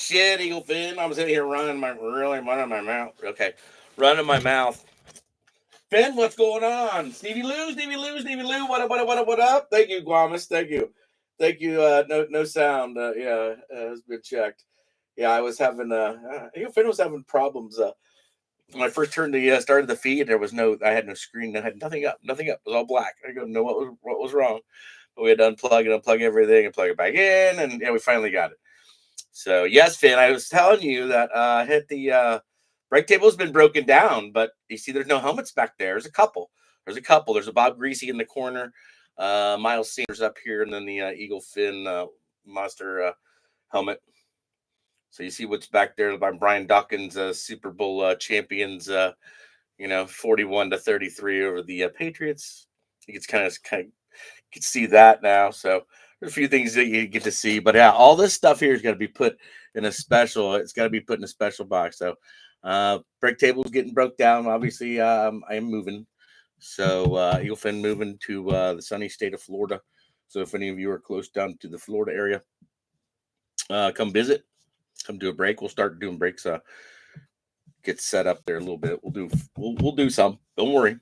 shit, Eagle Finn. I'm sitting here running my mouth. Okay, running my mouth. Finn, what's going on? Stevie Lou. What up? What up? Thank you, Guamas. Thank you. No sound. It's been checked. Yeah, I was having. Finn was having problems. When I first started the feed, I had no screen. I had nothing up. It was all black. I don't know what was wrong. But we had to unplug everything and plug it back in, and we finally got it. So yes, Finn, I was telling you that hit the break table has been broken down, but you see, there's no helmets back there. There's a couple. There's a Bob Greasy in the corner, Miles Sanders up here, and then the Eagle Finn monster helmet. So you see what's back there by Brian Dawkins, Super Bowl champions. 41-33 over the Patriots. You can kind of see that now. So there's a few things that you get to see, but yeah, all this stuff here is going to be put in a special. It's got to be put in a special box. So break table's getting broke down. Obviously, I am moving. So Eagle Finn moving to the sunny state of Florida. So if any of you are close down to the Florida area, come visit. Come do a break. We'll start doing breaks. Get set up there a little bit. We'll do some. Don't worry.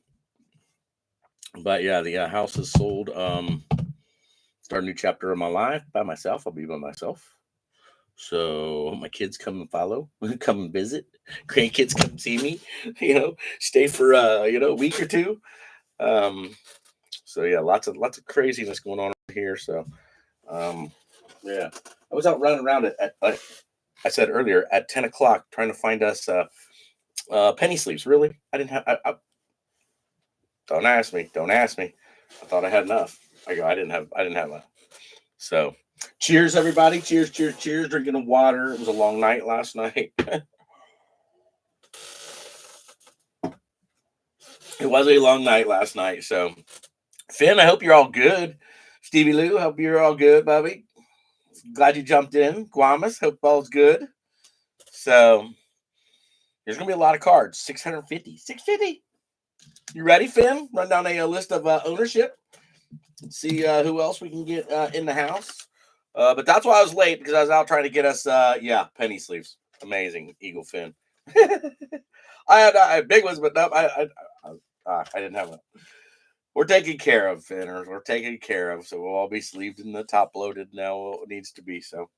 But yeah, the house is sold. Start a new chapter of my life by myself. I'll be by myself. So my kids come and follow, come and visit. Grandkids come see me. Stay for a week or two. So yeah, lots of craziness going on here. So yeah, I was out running around at like I said earlier at 10 o'clock trying to find us penny sleeves. Really, I didn't have. Don't ask me. I thought I had enough. I didn't have enough. So, cheers, everybody. Cheers. Drinking water. It was a long night last night. It was a long night last night. So, Finn, I hope you're all good. Stevie Lou, hope you're all good, Bubby. Glad you jumped in. Guamas, hope all's good. So, there's going to be a lot of cards. 650. 650. You ready, Finn? Run down a list of ownership. See who else we can get in the house. But that's why I was late, because I was out trying to get us, penny sleeves. Amazing, Eagle Finn. I had big ones, but no, I didn't have one. We're taken care of, Finners. We're taken care of. So we'll all be sleeved in the top loaded now. What it needs to be. So,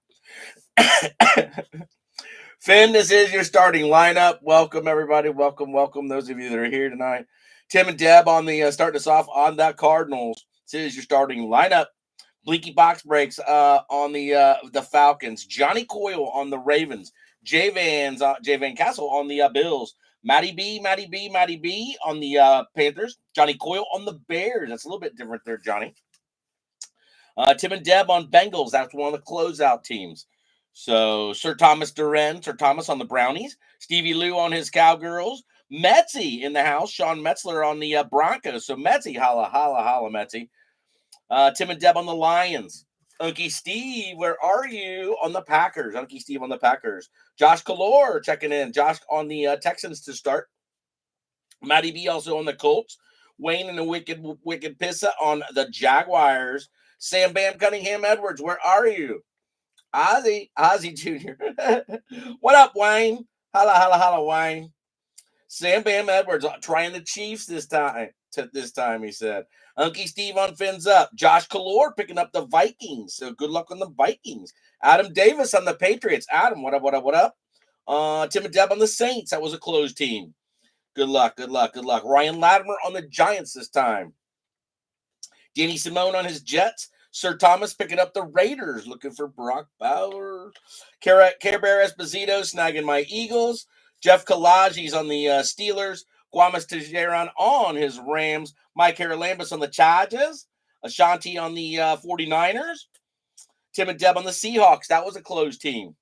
Finn, this is your starting lineup. Welcome, everybody. Welcome. Those of you that are here tonight. Tim and Deb on the starting us off on the Cardinals. This is your starting lineup. Blinky box breaks on the Falcons. Johnny Coyle on the Ravens. Jay Van Castle on the Bills. Matty B on the Panthers. Johnny Coyle on the Bears. That's a little bit different there, Johnny. Tim and Deb on Bengals. That's one of the closeout teams. So Sir Thomas on the Brownies. Stevie Lou on his Cowgirls. Metzi in the house. Sean Metzler on the Broncos. So Metzi, holla, Metzi. Tim and Deb on the Lions. Unky Steve, where are you? On the Packers. Unky Steve on the Packers. Josh Kalor checking in. Josh on the Texans to start. Matty B also on the Colts. Wayne and the Wicked Pissa on the Jaguars. Sam Bam Cunningham Edwards, where are you? Ozzy Jr. What up, Wayne? Holla, Wayne. Sam Bam Edwards trying the Chiefs this time, he said. Unky Steve on Fins Up. Josh Kalor picking up the Vikings. So good luck on the Vikings. Adam Davis on the Patriots. Adam, what up? Tim and Deb on the Saints. That was a closed team. Good luck. Ryan Latimer on the Giants this time. Danny Simone on his Jets. Sir Thomas picking up the Raiders, looking for Brock Bowers. Care Bear Esposito snagging my Eagles. Jeff Kalaji's on the Steelers. Guamas Tejeran on his Rams. Mike Haralambus on the Chargers. Ashanti on the 49ers. Tim and Deb on the Seahawks. That was a closed team.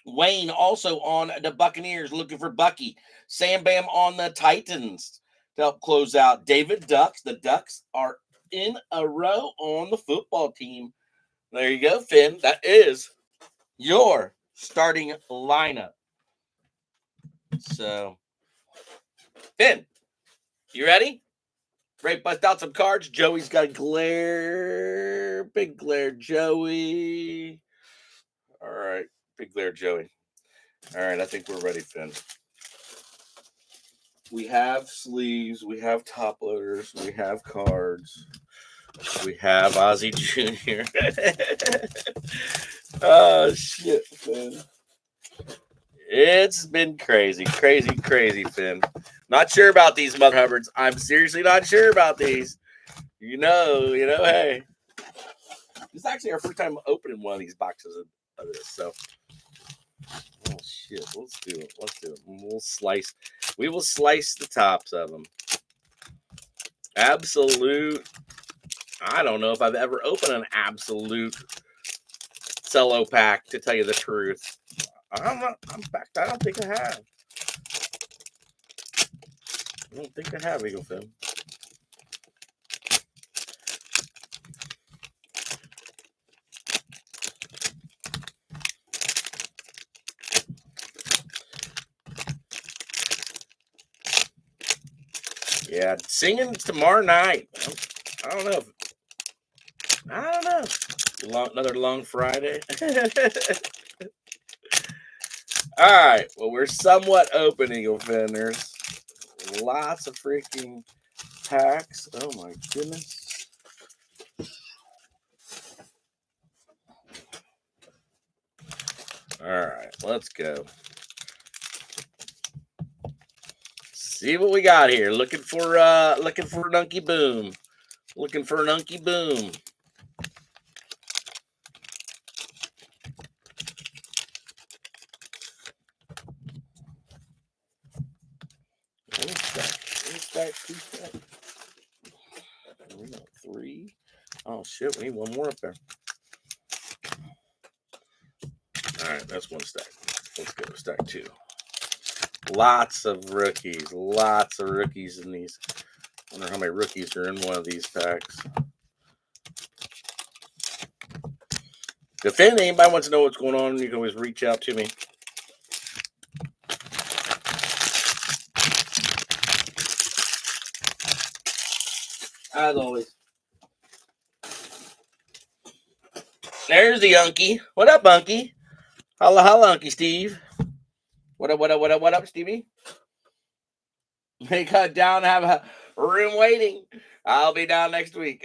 Wayne also on the Buccaneers, looking for Bucky. Sam Bam on the Titans to help close out. David Ducks. The Ducks are in a row on the football team. There you go, Finn. That is your starting lineup. So, Finn, you ready? Ready to bust out some cards? Joey's got a glare. Big glare, Joey. All right. Big glare, Joey. All right, I think we're ready, Finn. We have sleeves, we have top loaders, we have cards, we have Ozzy Jr. Oh, shit, Finn. It's been crazy, Finn. Not sure about these Mother Hubbards. I'm seriously not sure about these. You know, hey. This is actually our first time opening one of these boxes of this, so. Oh, shit. Let's do it. We will slice the tops of them. Absolute. I don't know if I've ever opened an absolute cello pack, to tell you the truth. I don't think I have. Eagle Finn. Yeah, singing tomorrow night. I don't know. Another long Friday. All right. Well, we're somewhat open, Eagle Finn. There's lots of freaking packs. Oh my goodness. All right, let's go. See what we got here. Looking for an Unky Boom. Looking for an Unky Boom. Two stack. We got 3. Oh shit, we need one more up there. All right, that's one stack. Let's go stack 2. Lots of rookies in these. I wonder how many rookies are in one of these packs. If anybody wants to know what's going on, you can always reach out to me. As always. There's the Unky. What up, Unky? Holla, Unky Steve. What up, Stevie? They cut down, have a room waiting. I'll be down next week.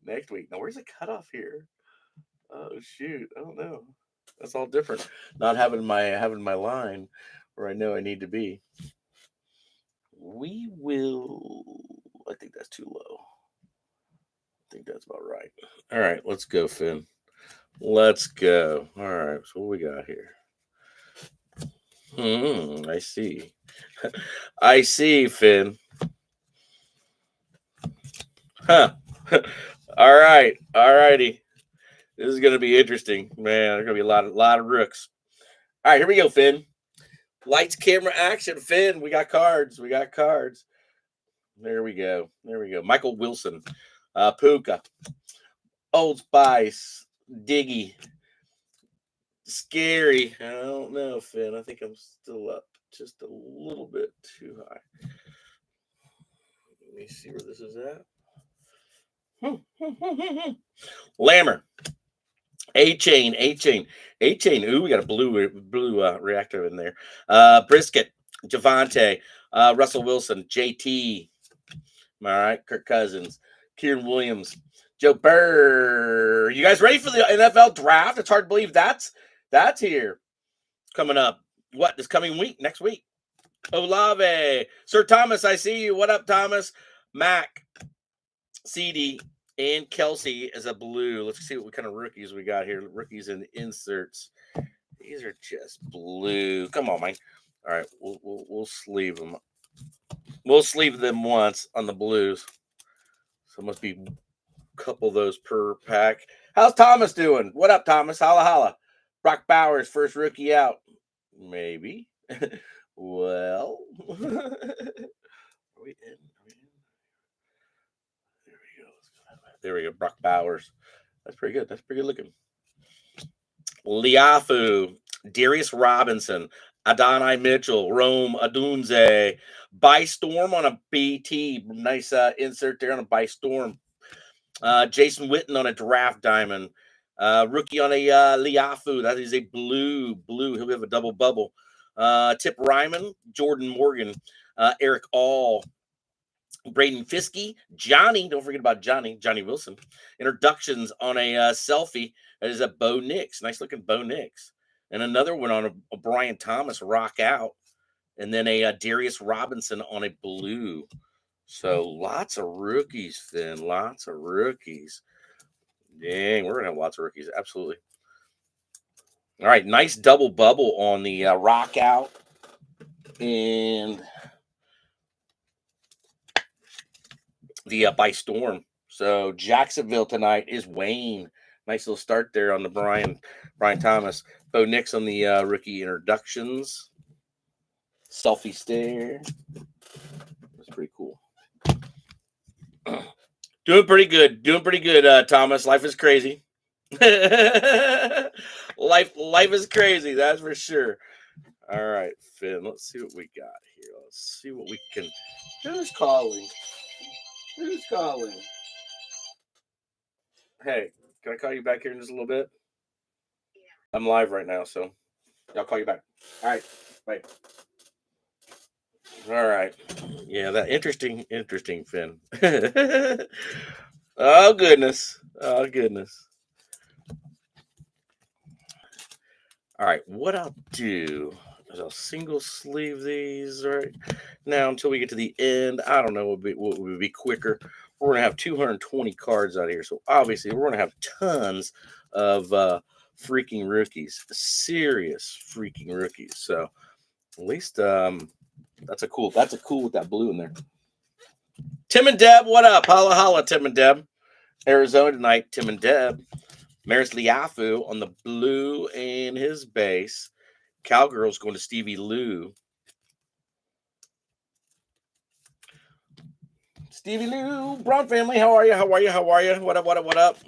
Next week. Now, where's the cutoff here? Oh shoot, I don't know. That's all different. Not having my line where I know I need to be. We will. I think that's too low. I think that's about right. All right, let's go, Finn. Let's go. All right, so what we got here? I see. I see, Finn. Huh. All right. All righty. This is going to be interesting. Man, there's going to be a lot of rooks. All right, here we go, Finn. Lights, camera, action. Finn, we got cards. There we go. Michael Wilson. Puka. Old Spice. Diggy. Scary. I don't know, Finn. I think I'm still up just a little bit too high. Let me see where this is at. Lammer. A-Chain. Ooh, we got a blue reactor in there. Brisket. Javante. Russell Wilson. JT. All right. Kirk Cousins. Kieran Williams. Joe Burr. You guys ready for the NFL draft? It's hard to believe that's here. Coming up. What? This coming week? Next week. Olave. Sir Thomas, I see you. What up, Thomas? Mac. CD. And Kelsey is a blue. Let's see what kind of rookies we got here. Rookies and inserts. These are just blue. Come on, man. All right, we'll sleeve them. We'll sleeve them once on the blues. So it must be a couple of those per pack. How's Thomas doing? What up, Thomas? Holla. Brock Bowers, first rookie out. Maybe. Well. Are we in? There we go. Brock Bowers. That's pretty good. Looking. Liafu, Darius Robinson, Adonai Mitchell, Rome Adunze, By Storm on a BT. Nice insert there on a By Storm. Jason Witten on a draft diamond. Rookie on a Liafu. That is a blue. He'll have a double bubble. Tip Ryman, Jordan Morgan, Eric All, Braden Fiskey, Johnny. Don't forget about Johnny Wilson. Introductions on a selfie. That is a Bo Nix. Nice looking Bo Nix. And another one on a Brian Thomas rock out. And then a Darius Robinson on a blue. So lots of rookies, Finn. Lots of rookies. Dang, we're going to have lots of rookies. Absolutely. All right, nice double bubble on the rock out. And the by storm. So Jacksonville tonight is Wayne. Nice little start there on the Brian Thomas. Bo Nix on the rookie introductions. Selfie stare. That's pretty cool. Doing pretty good, Thomas. Life is crazy. life is crazy, that's for sure. All right, Finn, let's see what we got here. Let's see what we can. Who's calling? Hey, can I call you back here in just a little bit? Yeah. I'm live right now, so I'll call you back. All right, bye. All right. Yeah, that interesting, Finn. Oh goodness. All right, what I'll do is I'll single sleeve these right now until we get to the end. I don't know what would be quicker. We're going to have 220 cards out here, so obviously we're going to have tons of freaking rookies, serious freaking rookies. So at least that's a cool with that blue in there. Tim and Deb, what up? Holla holla, Tim and Deb. Arizona tonight, Tim and Deb. Maris Liafu on the blue and his base. Cowgirls going to Stevie Lou. Stevie Lou, Braun family, how are you? What up?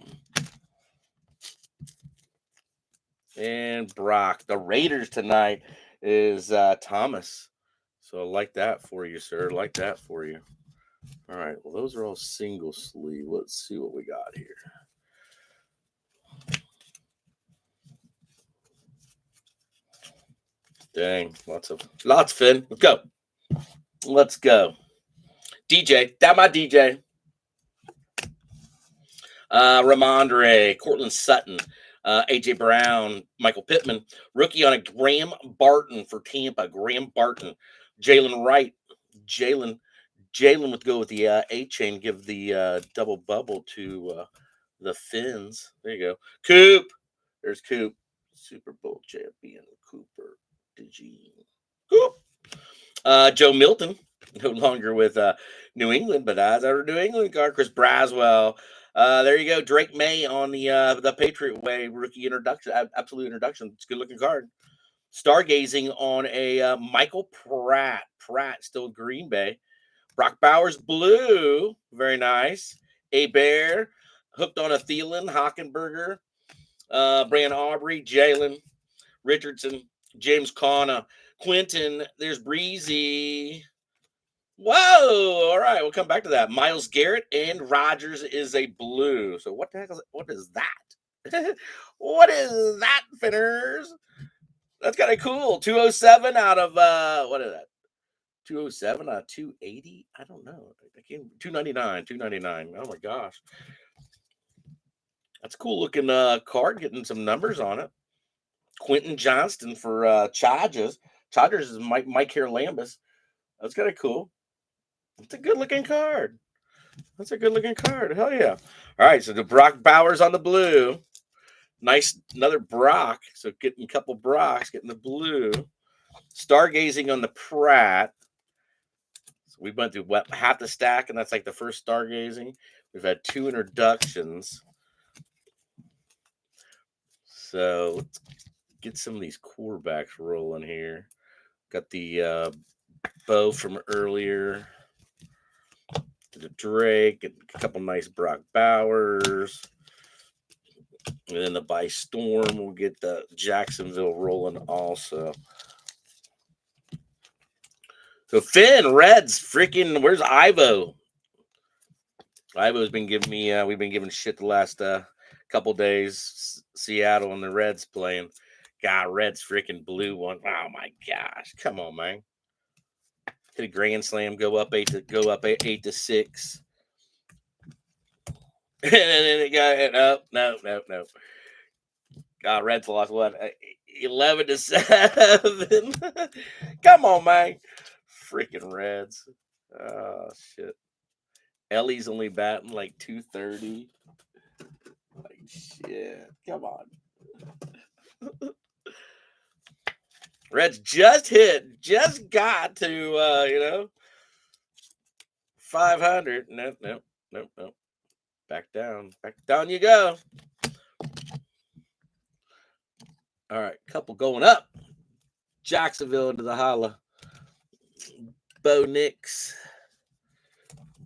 And Brock. The Raiders tonight is Thomas. So I like that for you, sir. Like that for you. All right. Well, those are all single sleeve. Let's see what we got here. Dang, lots, Finn. Let's go. DJ, that my DJ. Ramondre, Cortland Sutton, AJ Brown, Michael Pittman, rookie on a Graham Barton for Tampa. Graham Barton, Jalen Wright, Jalen would go with the A chain, give the double bubble to the Finns. There you go. Coop, there's Coop, Super Bowl champion Cooper DeJean. Coop. Joe Milton, no longer with New England, but as our New England card, Chris Braswell. There you go. Drake May on the Patriot Way rookie introduction, absolute introduction. It's a good looking card. Stargazing on a Michael Pratt. Pratt still Green Bay. Brock Bowers blue, very nice. A Bear hooked on a Thielen, Hockenberger, Brandon Aubrey, Jalen Richardson, James Conner, Quentin. There's Breezy. Whoa! All right, we'll come back to that. Myles Garrett and Rodgers is a blue. So what the heck what is that? What is that, Finners? That's kind of cool. 207 out of what is that? 207 out of 280? I don't know. I can't 299. Oh my gosh. That's a cool looking card, getting some numbers on it. Quentin Johnston for Chargers. Chargers is Mike Lambus. That's kind of cool. It's a good looking card. Hell yeah. All right, so the Brock Bowers on the blue. Nice, another Brock. So getting a couple Brocks, getting the blue. Stargazing on the Pratt. So we went through half the stack, and that's like the first stargazing. We've had 2 introductions. So let's get some of these quarterbacks rolling here. Got the Bo from earlier. The Drake, and a couple nice Brock Bowers. And then the by storm, we'll get the Jacksonville rolling also. So Finn, Reds, freaking, where's Ivo? Ivo's been giving me, we've been giving shit the last couple days, Seattle and the Reds playing. God, Reds freaking blew one. Oh my gosh. Come on, man. Hit a grand slam, go up 8-6. And then it got no. God, Reds lost what? 11-7. Come on, man. Freaking Reds. Oh shit. Ellie's only batting like 230. Like shit. Come on. Reds just got to 500. Nope. Back down you go. All right, couple going up. Jacksonville into the holla. Bo Nix.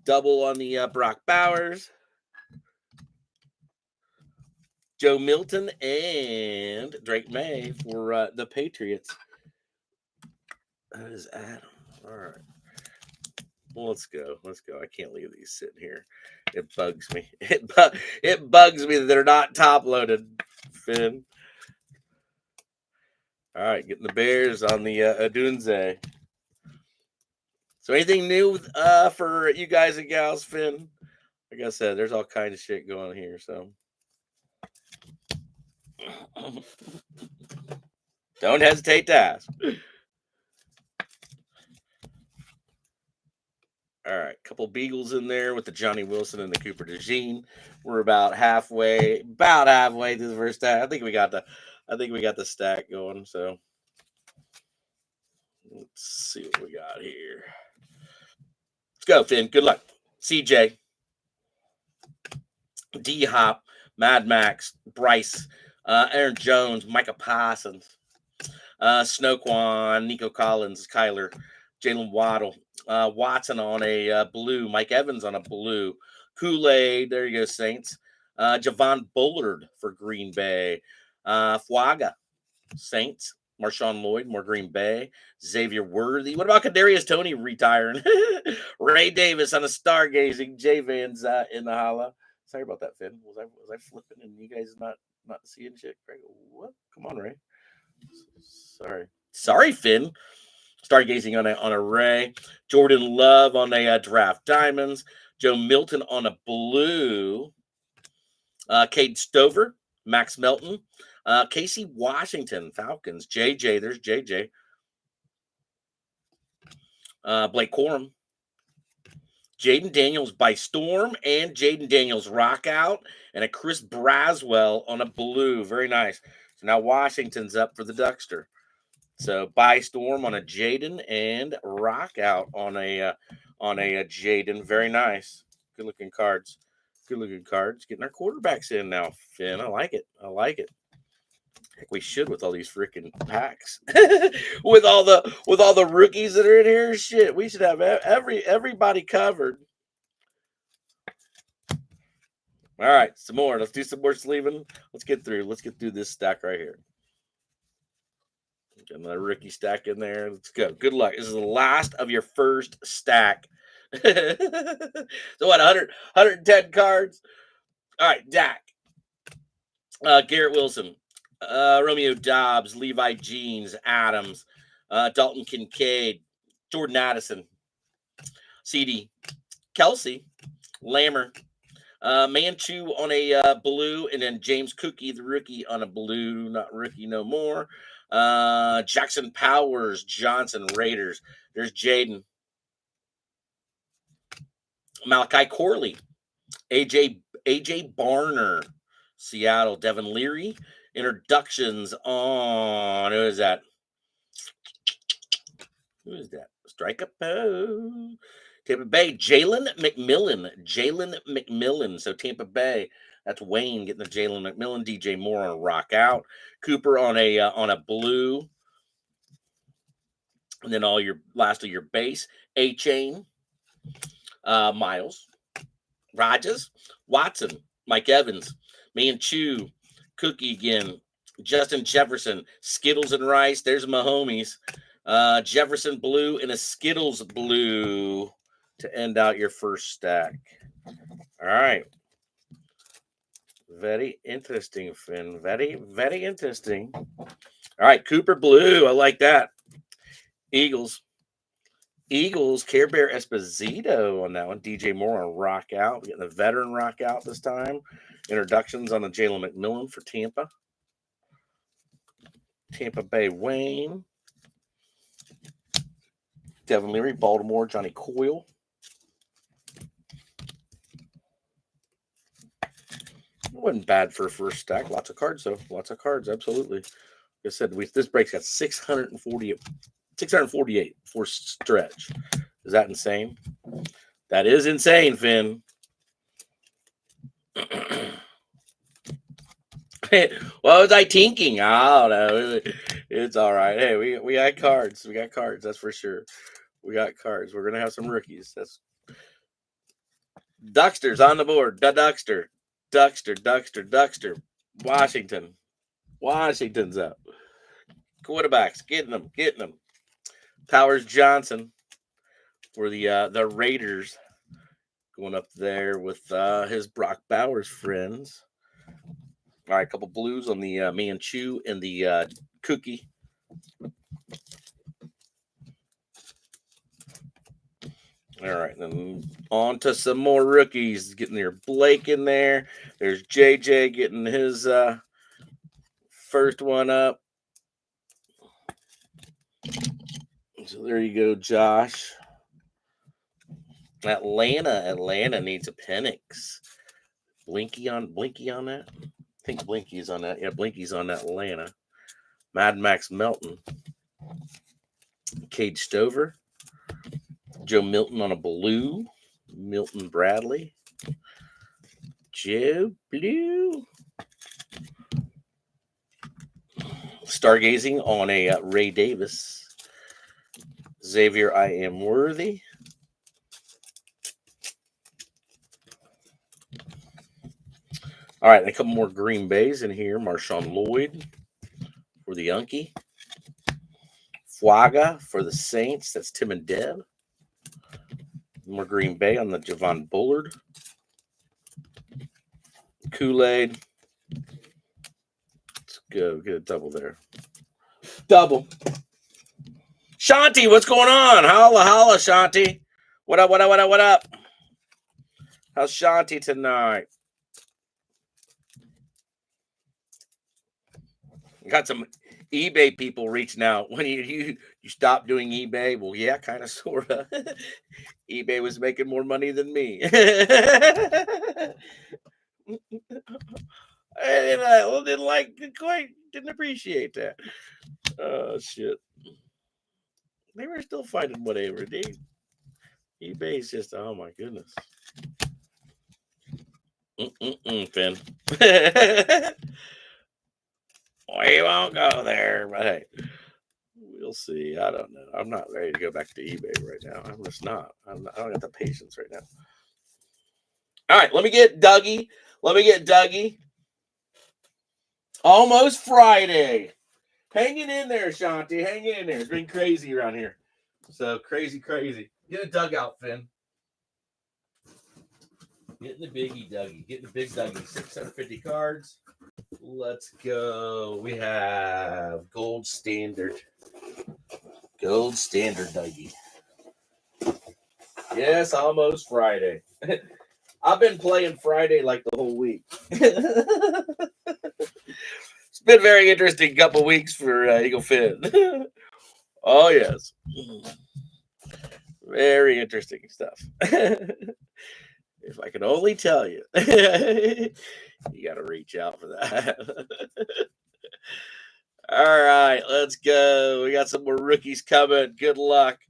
Double on the Brock Bowers. Joe Milton and Drake May for the Patriots. That is Adam. All right. Well, let's go. I can't leave these sitting here. It bugs me. It bugs me that they're not top loaded, Finn. All right, getting the Bears on the Adunze. So anything new for you guys and gals, Finn? Like I said, there's all kinds of shit going on here. So don't hesitate to ask. All right, couple Beagles in there with the Johnny Wilson and the Cooper DeJean. We're about halfway through the first stack. I think we got the stack going. So let's see what we got here. Let's go, Finn. Good luck. CJ, D Hop, Mad Max, Bryce, Aaron Jones, Micah Parsons, Snoquan, Nico Collins, Kyler, Jalen Waddle, Watson on a blue, Mike Evans on a blue, Kool-Aid, there you go, Saints, Javon Bullard for Green Bay, Fuaga, Saints, Marshawn Lloyd, more Green Bay, Xavier Worthy. What about Kadarius Toney retiring? Ray Davis on a stargazing, J Van's in the holla. Sorry about that, Finn. Was I flipping and you guys not seeing shit? Craig, what? Come on, Ray. Sorry, Finn. Stargazing on a Ray. Jordan Love on a Draft Diamonds. Joe Milton on a blue. Cade Stover, Max Melton. Casey Washington, Falcons. JJ, there's JJ. Blake Corum. Jaden Daniels by Storm and Jaden Daniels rock out and a Chris Braswell on a blue. Very nice. So now Washington's up for the Duckster. So by Storm on a Jaden and rock out on a Jaden. Very nice. Good looking cards. Getting our quarterbacks in now, Finn. I like it. Heck, we should with all these freaking packs. with all the rookies that are in here. Shit, we should have everybody covered. All right, some more. Let's do some more sleeving. Let's get through this stack right here. Got another rookie stack in there. Let's go. Good luck. This is the last of your first stack. So what, 110 cards? All right, Dak. Garrett Wilson. Romeo Dobbs. Levi Jeans. Adams. Dalton Kincaid. Jordan Addison. CD. Kelsey. Lammer. Manchu on a blue, and then James Cookie, the rookie, on a blue. Not rookie no more. Jackson Powers, Johnson, Raiders. There's Jaden. Malachi Corley. AJ Barner, Seattle. Devin Leary. Introductions on, who is that? Strike up. Tampa Bay, Jalen McMillan. So Tampa Bay, that's Wayne getting the Jalen McMillan. DJ Moore on a rock out. Cooper on a blue. And then all your last of your base. A-Chain, Miles, Rogers, Watson, Mike Evans, Manchu, Cookie again, Justin Jefferson, Skittles and Rice. There's my homies. Jefferson blue and a Skittles blue to end out your first stack. All right. Very interesting, Finn. Very, very interesting. All right, Cooper Blue. I like that. Eagles, Care Bear Esposito on that one. DJ Moore on Rock Out. We're getting the veteran Rock Out this time. Introductions on the Jalen McMillan for Tampa. Tampa Bay Wayne. Devin Leary, Baltimore, Johnny Coyle. Wasn't bad for a first stack. Lots of cards, though. Lots of cards, absolutely. Like I said, this break's got 648 for stretch. Is that insane? That is insane, Finn. What was I thinking? I don't know. It's all right. Hey, we got cards. We got cards. That's for sure. We got cards. We're gonna have some rookies. That's Duckster's on the board. Duckster. Washington's up. Quarterbacks, getting them. Powers Johnson for the Raiders, going up there with his Brock Bowers friends. All right, a couple blues on the Manchu and the Cookie. All right, then on to some more rookies. Getting their Blake in there. There's JJ getting his first one up. So there you go, Josh. Atlanta needs a Penix. Blinky on that. I think Blinky's on that. Yeah, Blinky's on that Atlanta. Mad Max Melton. Cade Stover. Joe Milton on a blue. Milton Bradley. Joe Blue. Stargazing on a Ray Davis. Xavier I Am Worthy. All right, a couple more Green Bays in here. Marshawn Lloyd for the Yankee. Fuaga for the Saints. That's Tim and Deb. More Green Bay on the Javon Bullard. Kool-Aid. Let's go get a double there. Double. Shanti, what's going on? Holla, Shanti. What up? How's Shanti tonight? Got some eBay people reaching out. When you stop doing eBay? Well, yeah, kind of, sort of. eBay was making more money than me. Didn't appreciate that. Oh, shit. They were still finding whatever, dude. eBay's just, oh my goodness. Finn. We won't go there, but hey, we'll see. I don't know. I'm not ready to go back to eBay right now. I'm just not. I don't got the patience right now. All right, let me get Dougie. Almost Friday. Hanging in there, Shanti. Hanging in there. It's been crazy around here. So crazy. Get a dugout, Finn. Getting the biggie Dougie. Getting the big Dougie. 650 cards. Let's go. We have Gold Standard. Dougie. Yes, almost Friday. I've been playing Friday like the whole week. It's been a very interesting couple weeks for Eagle Finn. Oh, yes. Very interesting stuff. If I could only tell you. You got to reach out for that. All right, let's go. We got some more rookies coming. Good luck.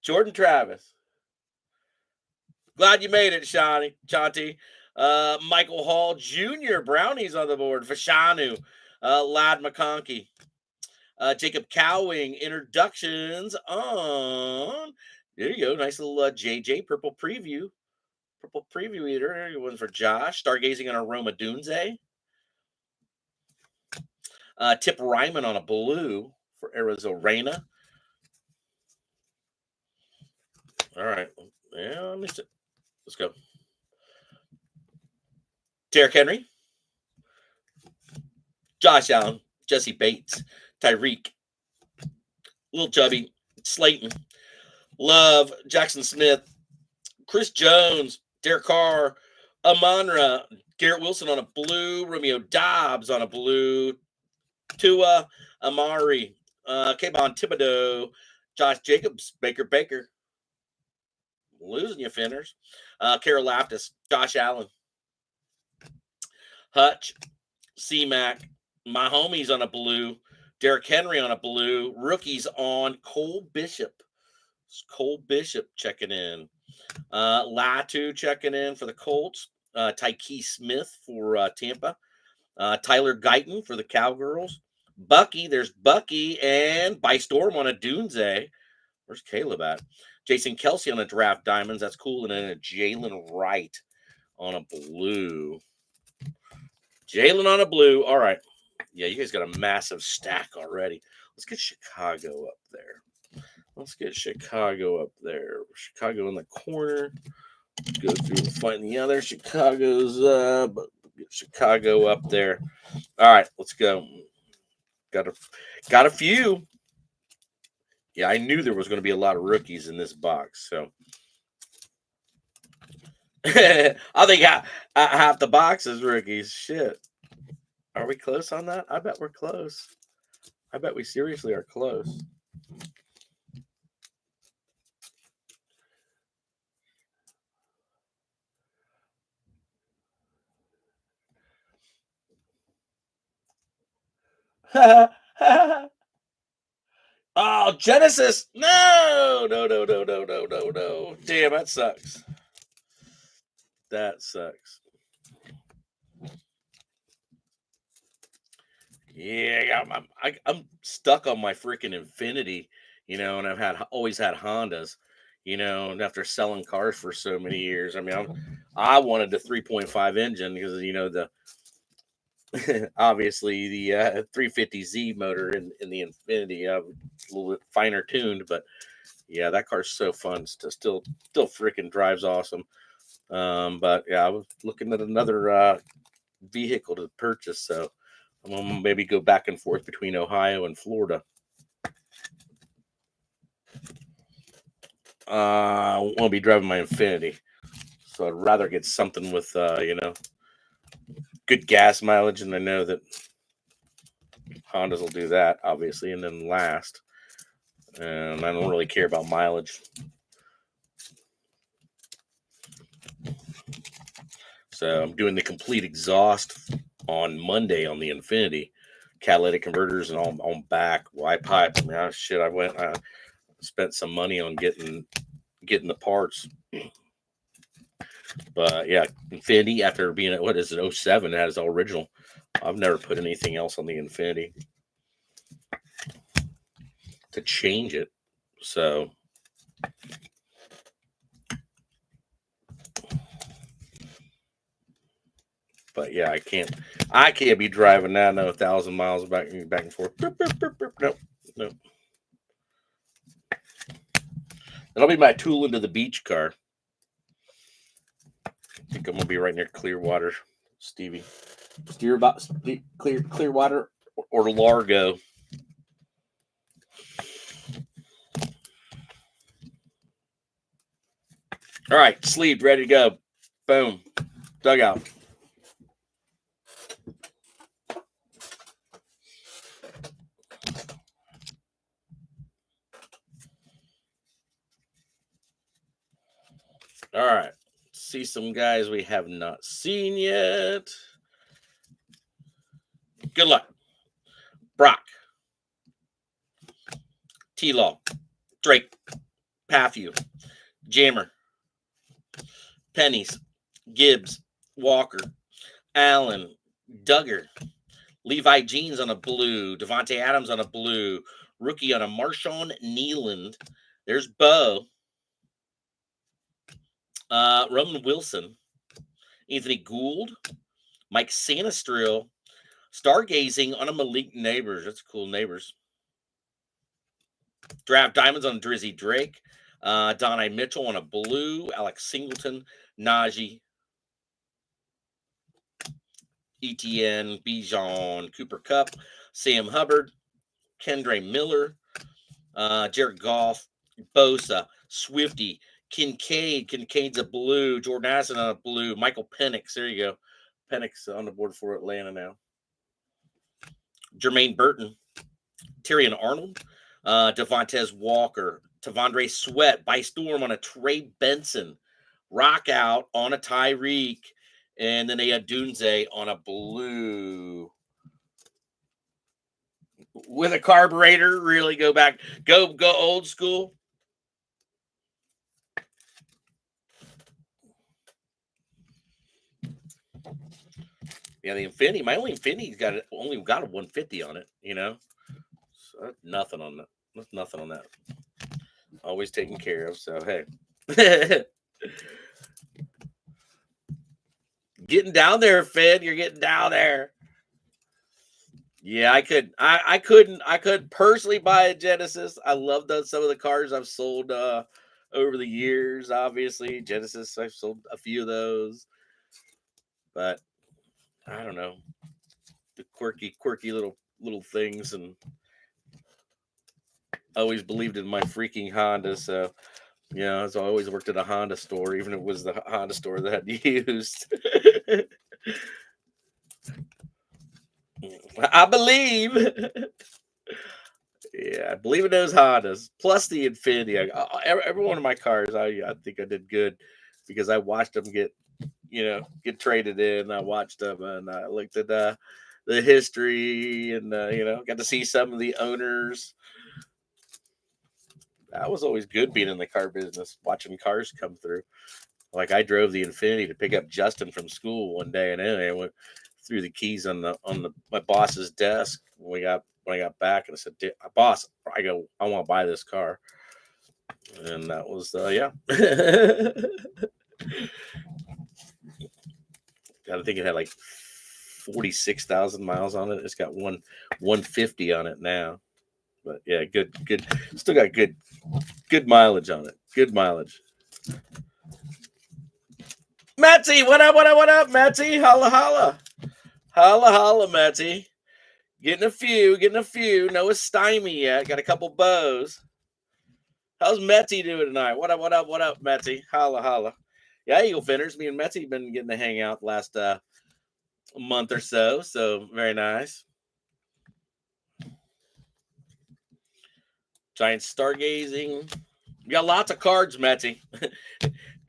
Jordan Travis. Glad you made it, Shanti. Michael Hall Jr. Brownies on the board. Fashanu. Lad McConkey. Jacob Cowing. Introductions on. There you go. Nice little JJ purple preview. Eater. One for Josh. Stargazing on a Roma Dunze. Tip Ryman on a blue for Arizona. All right. Yeah, I missed it. Let's go. Derrick Henry, Josh Allen, Jesse Bates, Tyreek, Lil Chubby, Slayton, Love, Jackson Smith, Chris Jones, Derek Carr, Amon-Ra, Garrett Wilson on a blue, Romeo Dobbs on a blue, Tua, Amari, Kayvon Thibodeau, Josh Jacobs, Baker, losing you, Finners, Carol Laptis, Josh Allen, Hutch, C-Mac, my homies on a blue, Derrick Henry on a blue, rookies on Cole Bishop. Cole Bishop checking in. Latu checking in for the Colts. Tyke Smith for Tampa. Tyler Guyton for the Cowgirls. Bucky, there's Bucky, and by Storm on a Dunze. Where's Caleb at? Jason Kelsey on a Draft Diamonds. That's cool. And then a Jalen Wright on a blue. Jalen on a blue. All right. Yeah, you guys got a massive stack already. Let's get Chicago up there. Chicago in the corner. Let's go through and find the other. Chicago's but get Chicago up there. All right, let's go. Got a few. Yeah, I knew there was going to be a lot of rookies in this box. So I think half the box is rookies. Shit. Are we close on that? I bet we're close. I bet we seriously are close. Oh, Genesis. No. Damn, that sucks. Yeah, I'm stuck on my freaking Infinity, and I've always had Hondas, and after selling cars for so many years, I mean, I wanted the 3.5 engine because the obviously the 350Z motor in the Infinity, a little bit finer tuned, but yeah, that car's so fun. Still freaking drives awesome. But yeah, I was looking at another vehicle to purchase, so I'm gonna maybe go back and forth between Ohio and Florida. I want to be driving my Infinity, so I'd rather get something with good gas mileage, and I know that Hondas will do that, obviously, and then last. And I don't really care about mileage. So I'm doing the complete exhaust on Monday on the Infinity, catalytic converters and all on back, Y pipe. I mean, shit, I spent some money on getting the parts. But yeah, Infinity, after being at, what is it, 07, it has original. I've never put anything else on the Infinity to change it. So but yeah, I can't be driving now 1,000 miles back and forth. No. That'll be my tool into the beach car. I think I'm gonna be right near Clearwater, Stevie. Steer about Clearwater or Largo. All right, sleeved, ready to go. Boom. Dugout. All right. See some guys we have not seen yet. Good luck. Brock. T-Law. Drake. Pathew. Jammer. Pennies. Gibbs. Walker. Allen. Duggar. Levi Jeans on a blue. Devontae Adams on a blue. Rookie on a Marshawn Nealand. There's Bo. Roman Wilson. Anthony Gould. Mike Sanastrell. Stargazing on a Malik Neighbors. That's cool. Neighbors. Draft Diamonds on Drizzy Drake. Donnie Mitchell on a blue. Alex Singleton. Najee. ETN, Bijan, Cooper Kupp, Sam Hubbard, Kendre Miller, Jared Goff, Bosa, Swifty, Kincaid. Kincaid's a blue. Jordan Addison on a blue. Michael Penix. There you go. Penix on the board for Atlanta now. Jermaine Burton, Tyrion Arnold, Devontae Walker, Tavondre Sweat by storm on a Trey Benson, Rock Out on a Tyreek, and then they had Dunze on a blue. With a carburetor, really go back, go old school. Yeah, the Infinity. My only Infinity's only got a 150 on it. You know, so nothing on that. That's nothing on that. Always taken care of. So hey, getting down there, Fed. You're getting down there. Yeah, I couldn't personally buy a Genesis. I love some of the cars I've sold over the years. Obviously, Genesis. I've sold a few of those, but I don't know, the quirky little things, and I always believed in my freaking Honda. So yeah, I always worked at a Honda store, even if it was the Honda store that I used. I believe. Yeah, I believe in those Hondas. Plus the Infinity. Every one of my cars, I think I did good because I watched them get traded in. I watched them and I looked at the history and got to see some of the owners. That was always good being in the car business, watching cars come through. Like I drove the Infinity to pick up Justin from school one day, and anyway, I went threw the keys on my boss's desk when I got back, and I said, "Boss, I want to buy this car," and that was yeah. I think it had like 46,000 miles on it. It's got 150 on it now, but yeah, good. Still got good mileage on it. Good mileage. Matty, what up, Matty? Holla, holla. Holla, holla, Matty. Getting a few. No stymie yet. Got a couple bows. How's Matty doing tonight? What up, Matty? Holla, holla. Yeah, Eagle Finners. Me and Matty been getting to hang out the last month or so. So, very nice. Giant stargazing. We got lots of cards, Matty.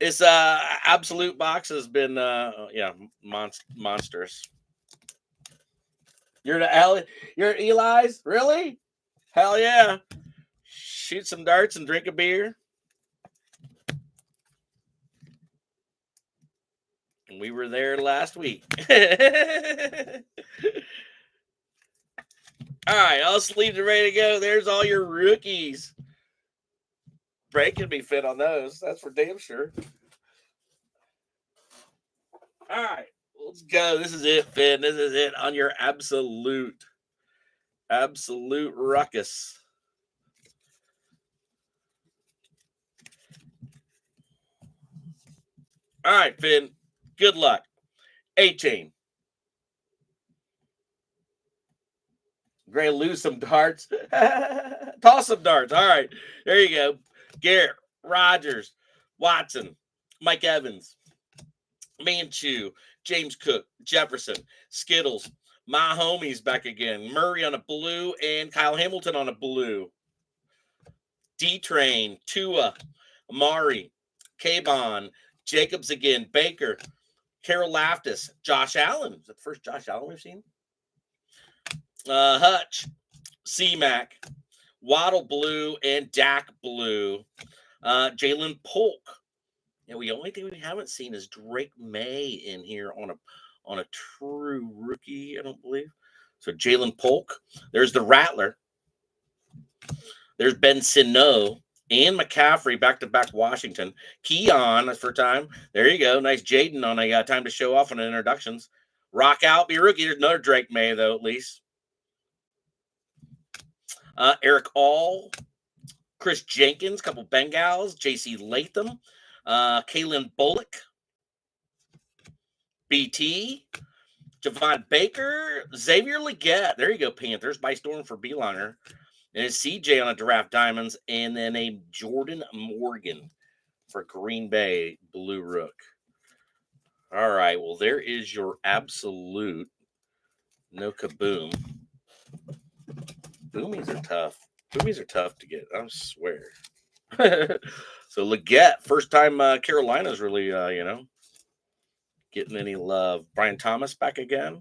This absolute box has been monstrous. You're Eli's? Really? Hell yeah. Shoot some darts and drink a beer. We were there last week. All right, I'll sleep and ready to go. There's all your rookies. Break can be fit on those. That's for damn sure. All right, let's go. This is it, Finn. This is it on your absolute ruckus. All right, Finn. Good luck. A-Chain. Gray, lose some darts. Toss some darts. All right. There you go. Garrett, Rogers, Watson, Mike Evans, Manchu, James Cook, Jefferson, Skittles, my homies back again. Murray on a blue and Kyle Hamilton on a blue. D-Train, Tua, Amari, Kayvon, Jacobs again, Baker, Carol Laftis, Josh Allen. Is that the first Josh Allen we've seen? Hutch, C-Mac, Waddle blue and Dak blue. Jalen Polk. Yeah, the only thing we haven't seen is Drake May in here on a true rookie, I don't believe. So Jalen Polk. There's the Rattler. There's Ben Sino and McCaffrey back-to-back Washington. Keon for time. There you go. Nice Jaden on a time to show off on introductions. Rock out, be rookie. There's another Drake May, though, at least. Eric All, Chris Jenkins, couple Bengals, J.C. Latham, Kalen Bullock, BT, Javon Baker, Xavier Legette. There you go, Panthers by storm for Beeliner. And a CJ on a draft diamonds, and then a Jordan Morgan for Green Bay Blue Rook. All right, well, there is your absolute no kaboom. Boomies are tough. Boomies are tough to get, I swear. So Legette, first time Carolina's really, getting any love. Brian Thomas back again.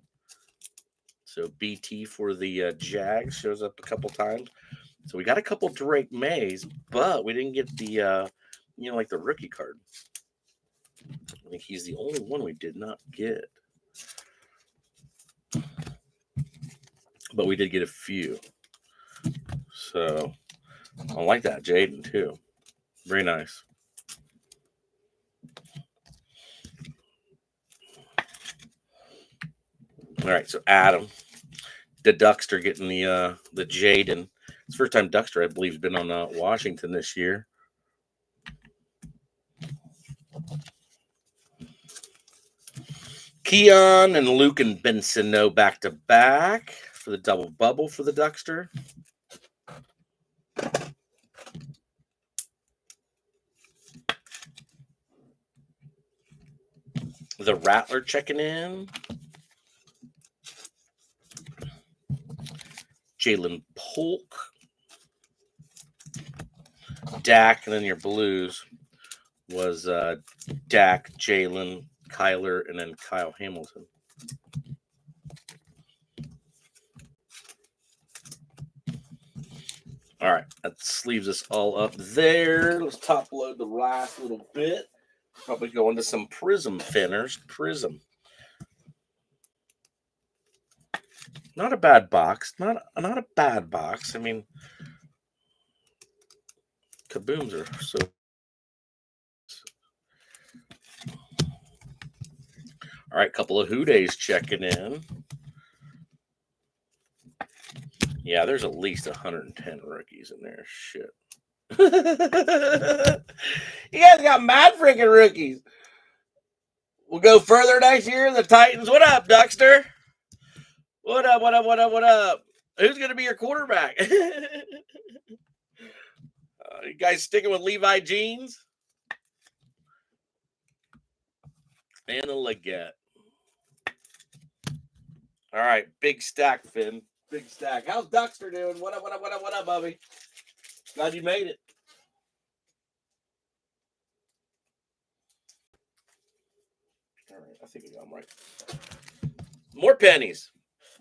So BT for the Jags shows up a couple times. So we got a couple Drake Mays, but we didn't get the, like the rookie card. I think he's the only one we did not get. But we did get a few. So I like that. Jaden, too. Very nice. All right, so Adam, the Duckster, getting the Jaden. It's the first time Duckster, I believe, has been on Washington this year. Keon and Luke and Bensono back to back for the double bubble for the Duckster. The Rattler checking in. Jalen Polk. Dak, and then your Blues was Dak, Jalen, Kyler, and then Kyle Hamilton. All right, that sleeves us all up there. Let's top load the last little bit. Probably go into some Prism thinners. Prism. Not a bad box. Not a bad box. I mean, kabooms are so. All right, couple of Houdays checking in. Yeah, there's at least 110 rookies in there. Shit. You guys got mad freaking rookies. We'll go further next year. The Titans. What up, Duckster? What up? What up? What up? What up? Who's going to be your quarterback? You guys sticking with Levi jeans? And a Legette. All right, big stack, Finn. Big stack. How's Duckster doing? What up? What up? What up? What up, Bubby? Glad you made it. All right, I think I got them right. More pennies.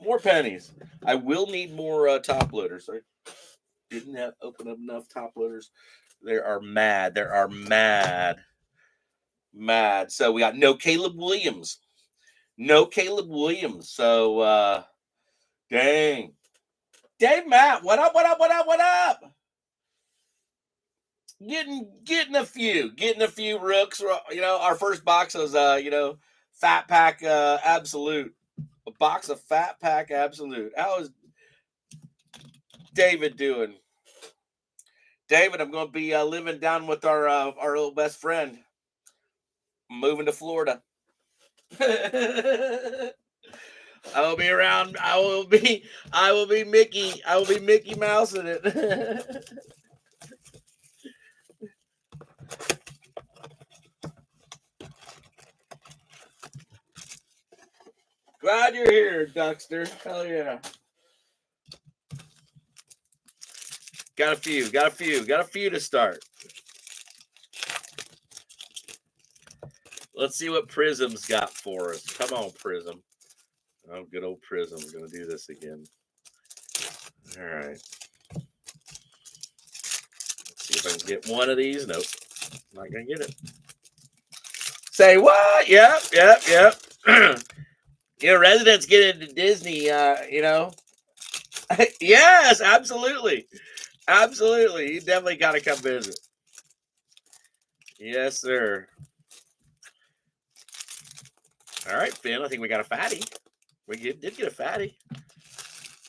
More pennies. I will need more top loaders. I didn't have open up enough top loaders. They are mad. There are mad. Mad. So we got no Caleb Williams. No Caleb Williams. So dang. Dave Matt, what up? What up? What up? What up? Getting a few rooks. Our first box was Fat Pack Absolute. A box of Fat Pack Absolute. How is David doing? David, I'm going to be living down with our little best friend. I'm moving to Florida. I will be around. I will be Mickey. I will be Mickey Mouse in it. Glad you're here, Duckster. Hell yeah. Got a few to start. Let's see what Prism's got for us. Come on, Prism. Oh, good old Prism. We're going to do this again. All right. Let's see if I can get one of these. Nope. Not going to get it. Say what? Yep. Residents get into Disney, Yes, absolutely. Absolutely. You definitely got to come visit. Yes, sir. All right, Finn. I think we got a fatty. We did get a fatty.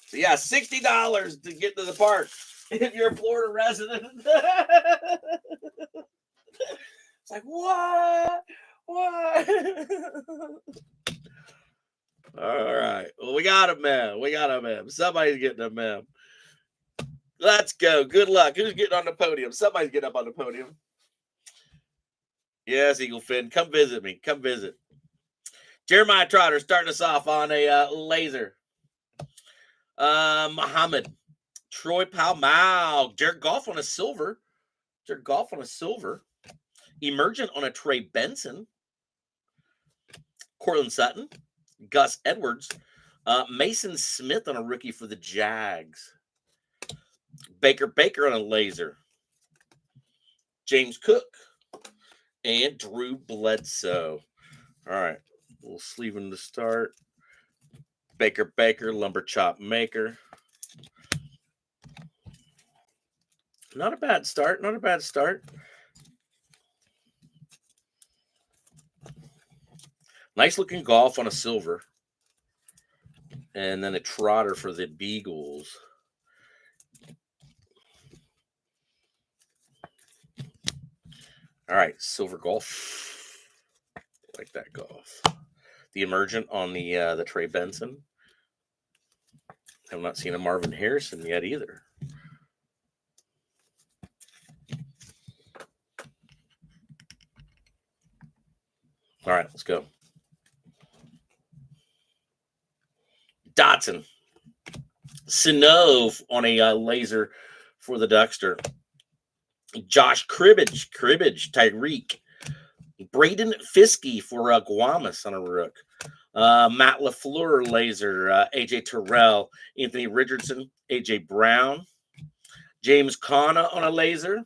So, yeah, $60 to get to the park if you're a Florida resident. It's like, what? All right. Well, we got a mem. We got a mem. Somebody's getting a mem. Let's go. Good luck. Who's getting on the podium? Somebody's getting up on the podium. Yes, Eagle Fin. Come visit me. Come visit. Jeremiah Trotter starting us off on a laser. Muhammad. Troy Palmau. Jared Goff on a silver. Jared Goff on a silver. Emergent on a Trey Benson. Cortland Sutton. Gus Edwards. Mason Smith on a rookie for the Jags. Baker on a laser. James Cook. And Drew Bledsoe. All right. We'll sleeve him to start. Baker, Lumber Chop Maker. Not a bad start. Not a bad start. Nice looking golf on a silver. And then a Trotter for the Beagles. All right, silver golf. I like that golf. The Emergent on the Trey Benson. I've not seen a Marvin Harrison yet either. All right, let's go. Dotson. Sinove on a laser for the Duckster. Josh Cribbage, Tyreek. Braden Fiskey for Guamas on a rook. Matt LaFleur laser. AJ Terrell. Anthony Richardson. AJ Brown. James Conner on a laser.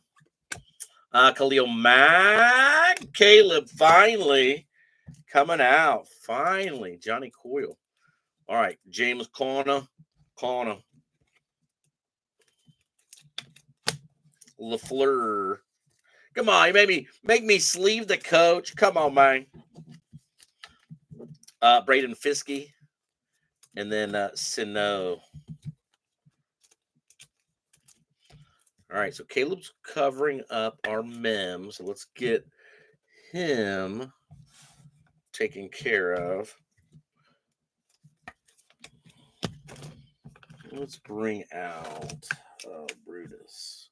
Khalil Mack. Caleb finally coming out. Finally. Johnny Coyle. All right. James Conner. LaFleur. Come on, you make me sleeve the coach. Come on, man. Braden Fiskey. And then Sino. All right, so Caleb's covering up our mem. So let's get him taken care of. Let's bring out Brutus.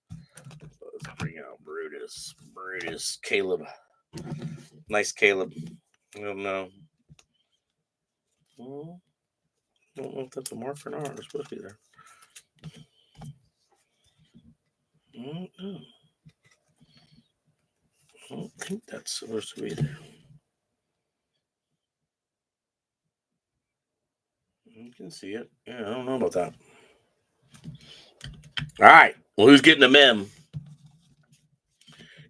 Let's bring out Brutus. Caleb. Nice Caleb. I don't know. I don't know if that's a mark or not. It's supposed to be there. I don't know. I don't think that's supposed to be there. You can see it. Yeah, I don't know about that. All right. Well, who's getting a mem?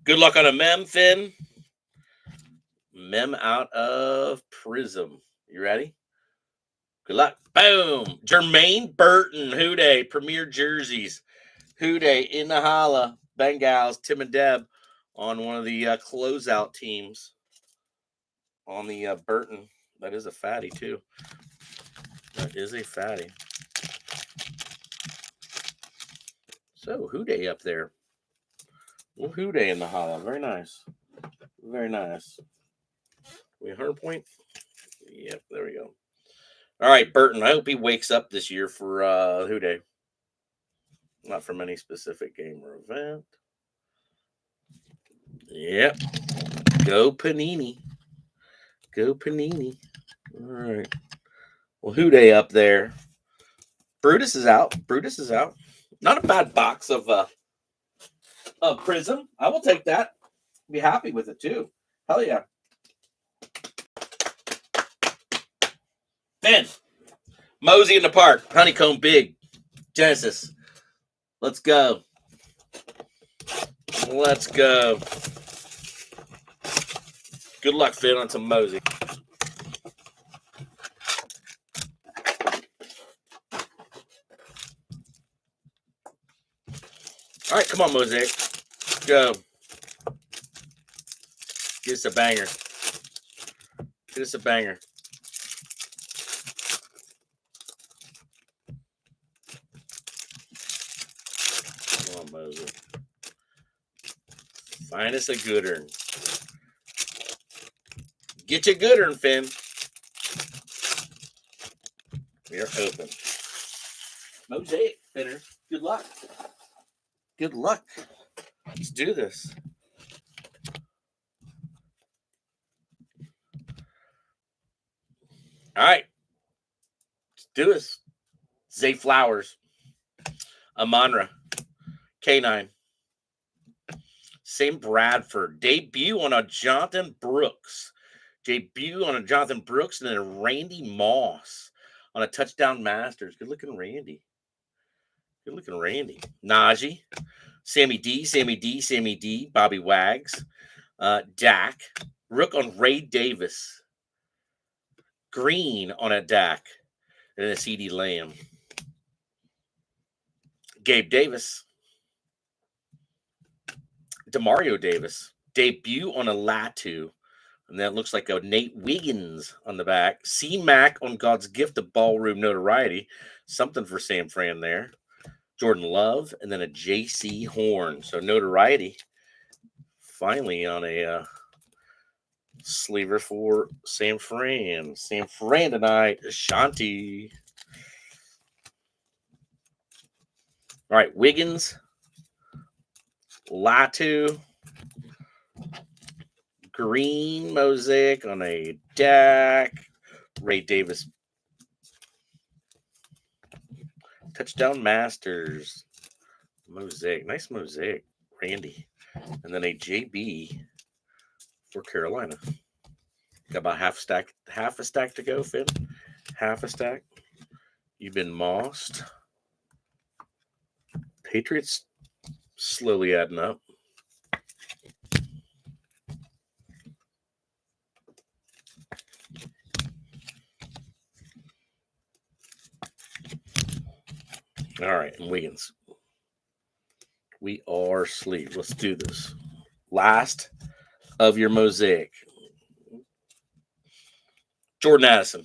Good luck on a mem, Finn. Mem out of Prism. You ready? Good luck. Boom. Jermaine Burton. Houday. Premier Jerseys. Houday in the holla. Bengals. Tim and Deb on one of the closeout teams. On the Burton. That is a fatty, too. That is a fatty. So, Houday up there. Well, Houday in the holla. Very nice. Very nice. We 100 point? Yep, there we go. All right, Burton. I hope he wakes up this year for Houday. Not from any specific game or event. Yep. Go Panini. Go Panini. All right. Well, Houday up there. Brutus is out. Not a bad box of Prism. I will take that. Be happy with it too. Hell yeah. Ben. Mosey in the park. Honeycomb big. Genesis. Let's go. Good luck, Finn, on some Mosey. All right, come on, Mosaic. Go. Get us a banger. Come on, Mosaic. Find us a good one. Get you a good one, Finn. We are open. Mosaic spinner. Good luck. Good luck. Let's do this. All right. Let's do this. Zay Flowers. Amonra. K9. Sam Bradford. Debut on a Jonathan Brooks. Debut on a Jonathan Brooks and then a Randy Moss on a Touchdown Masters. Good looking Randy. Good looking Randy. Najee. Sammy D. Bobby Wags. Dak. Rook on Ray Davis. Green on a Dak. And then a CD Lamb. Gabe Davis. Demario Davis. Debut on a Latu. And that looks like a Nate Wiggins on the back. C-Mac on God's Gift of Ballroom Notoriety. Something for Sam Fran there. Jordan Love. And then a J.C. Horn. So notoriety. Finally on a sleever for Sam Fran. Sam Fran tonight. Ashanti. All right. Wiggins. Latu. Green Mosaic on a Dak. Ray Davis. Touchdown Masters. Mosaic. Nice Mosaic. Randy. And then a JB for Carolina. Got about half a stack to go, Finn. Half a stack. You've been mossed. Patriots slowly adding up. All right, and Wiggins. We are sleep. Let's do this. Last of your Mosaic. Jordan Addison.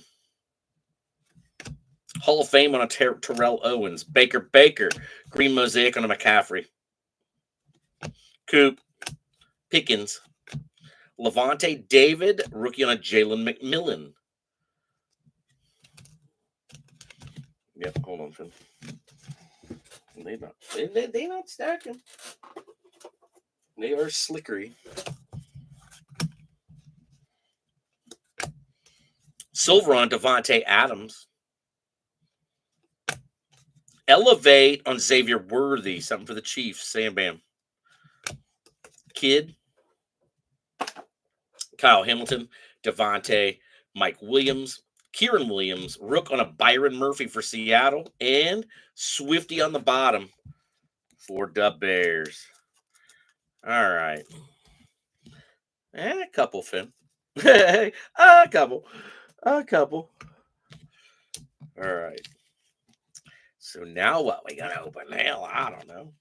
Hall of Fame on a Terrell Owens. Baker. Green Mosaic on a McCaffrey. Coop. Pickens. Levante David. Rookie on a Jalen McMillan. Yep, hold on, Finn. They not stacking. They are slickery. Silver on Devontae Adams. Elevate on Xavier Worthy. Something for the Chiefs. Sam Bam. Kid. Kyle Hamilton. Devontae. Mike Williams. Kieran Williams. Rook on a Byron Murphy for Seattle. And Swifty on the bottom for the Bears. All right. And a couple, Finn. a couple. All right. So now what? We got to open hell. I don't know.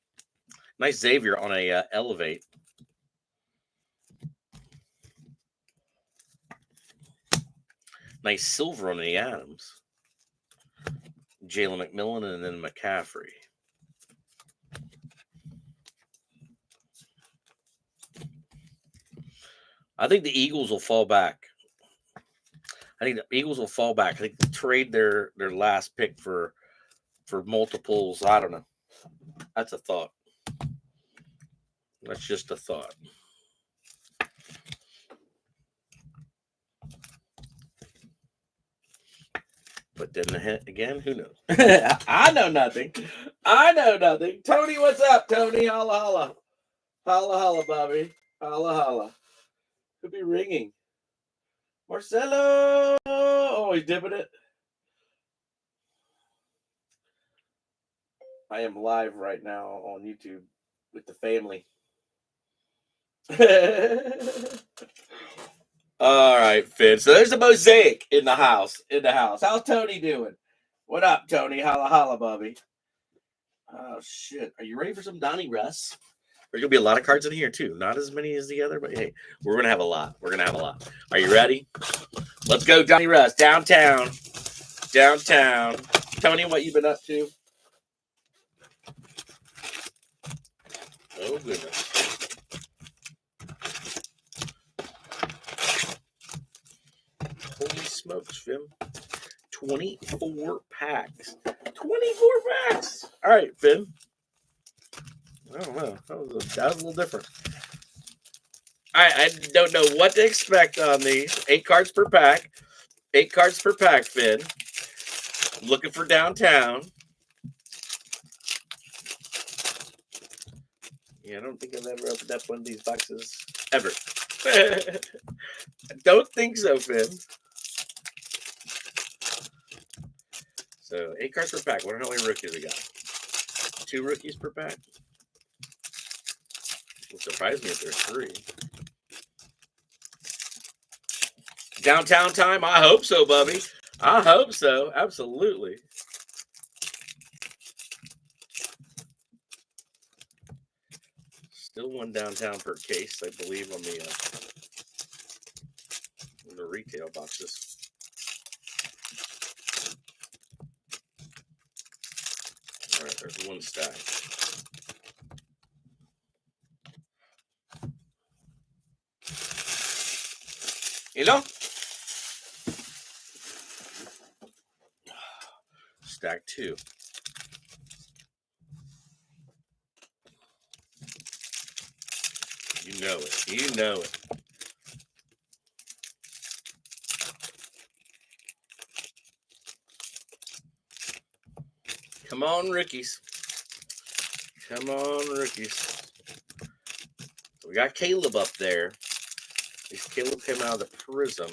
Nice Xavier on a Elevate. Nice silver on the Adams. Jalen McMillan and then McCaffrey. I think the Eagles will fall back. I think they trade their last pick for multiples. I don't know. That's a thought. That's just a thought. But then again, who knows? I know nothing. Tony, what's up, Tony? Holla, holla. Holla, holla, Bobby. Holla, holla. Could be ringing. Marcelo. Oh, he's dipping it. I am live right now on YouTube with the family. All right, Finn. So there's a Mosaic in the house. How's Tony doing? What up, Tony? Holla, holla, Bubby. Oh, shit. Are you ready for some Donnie Russ? There's going to be a lot of cards in here, too. Not as many as the other, but hey, we're going to have a lot. Are you ready? Let's go, Donnie Russ. Downtown. Tony, what you been up to? Oh, goodness. Holy smokes, Finn. 24 packs. 24 packs. All right, Finn. I don't know. That was a little different. All right, I don't know what to expect on these. 8 cards per pack. 8 cards per pack, Finn. Looking for downtown. Yeah, I don't think I've ever opened up one of these boxes ever. I don't think so, Finn. So 8 cards per pack. Wonder how many rookies we got. 2 rookies per pack. It would surprise me if there's 3. Downtown time? I hope so, Bubby. I hope so. Absolutely. Still 1 downtown per case, I believe, on the retail boxes. All right, there's 1 stack. You know? Stack 2. You know it. You know it. Come on, rookies. Come on, rookies. So we got Caleb up there. Caleb came out of the Prism.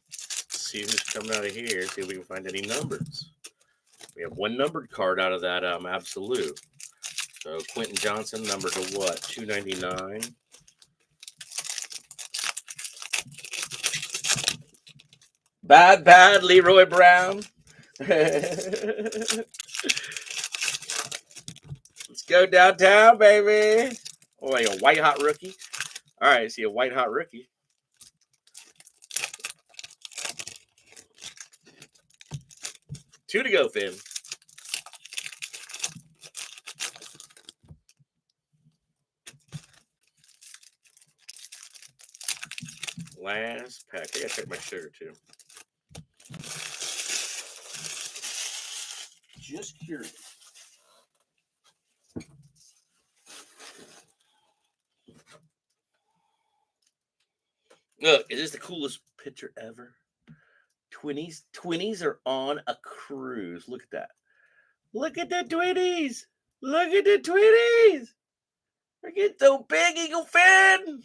Let's see who's coming out of here. See if we can find any numbers. We have 1 numbered card out of that Absolute. So Quentin Johnson, number to what? 299. Bad Leroy Brown. Let's go downtown, baby. Oh, a white hot rookie. All right, see a white hot rookie. Two to go, Finn. Last pack. I gotta check my sugar too. Just curious. Look, is this the coolest picture ever? Twinnies are on a cruise. Look at that. Look at the Twinnies. Look at the Twinnies. They're getting so big, Eagle Finn.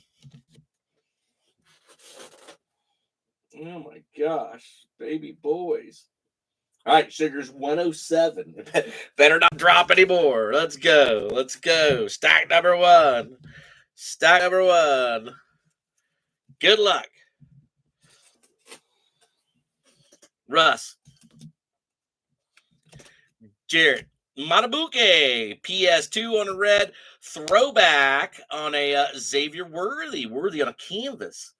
Oh my gosh, baby boys. All right, sugar's 107. Better not drop anymore. Let's go. Let's go. Stack number 1. Stack number 1. Good luck. Russ. Jarrett. Matabuke. PS2 on a red. Throwback on a Xavier Worthy. Worthy on a canvas.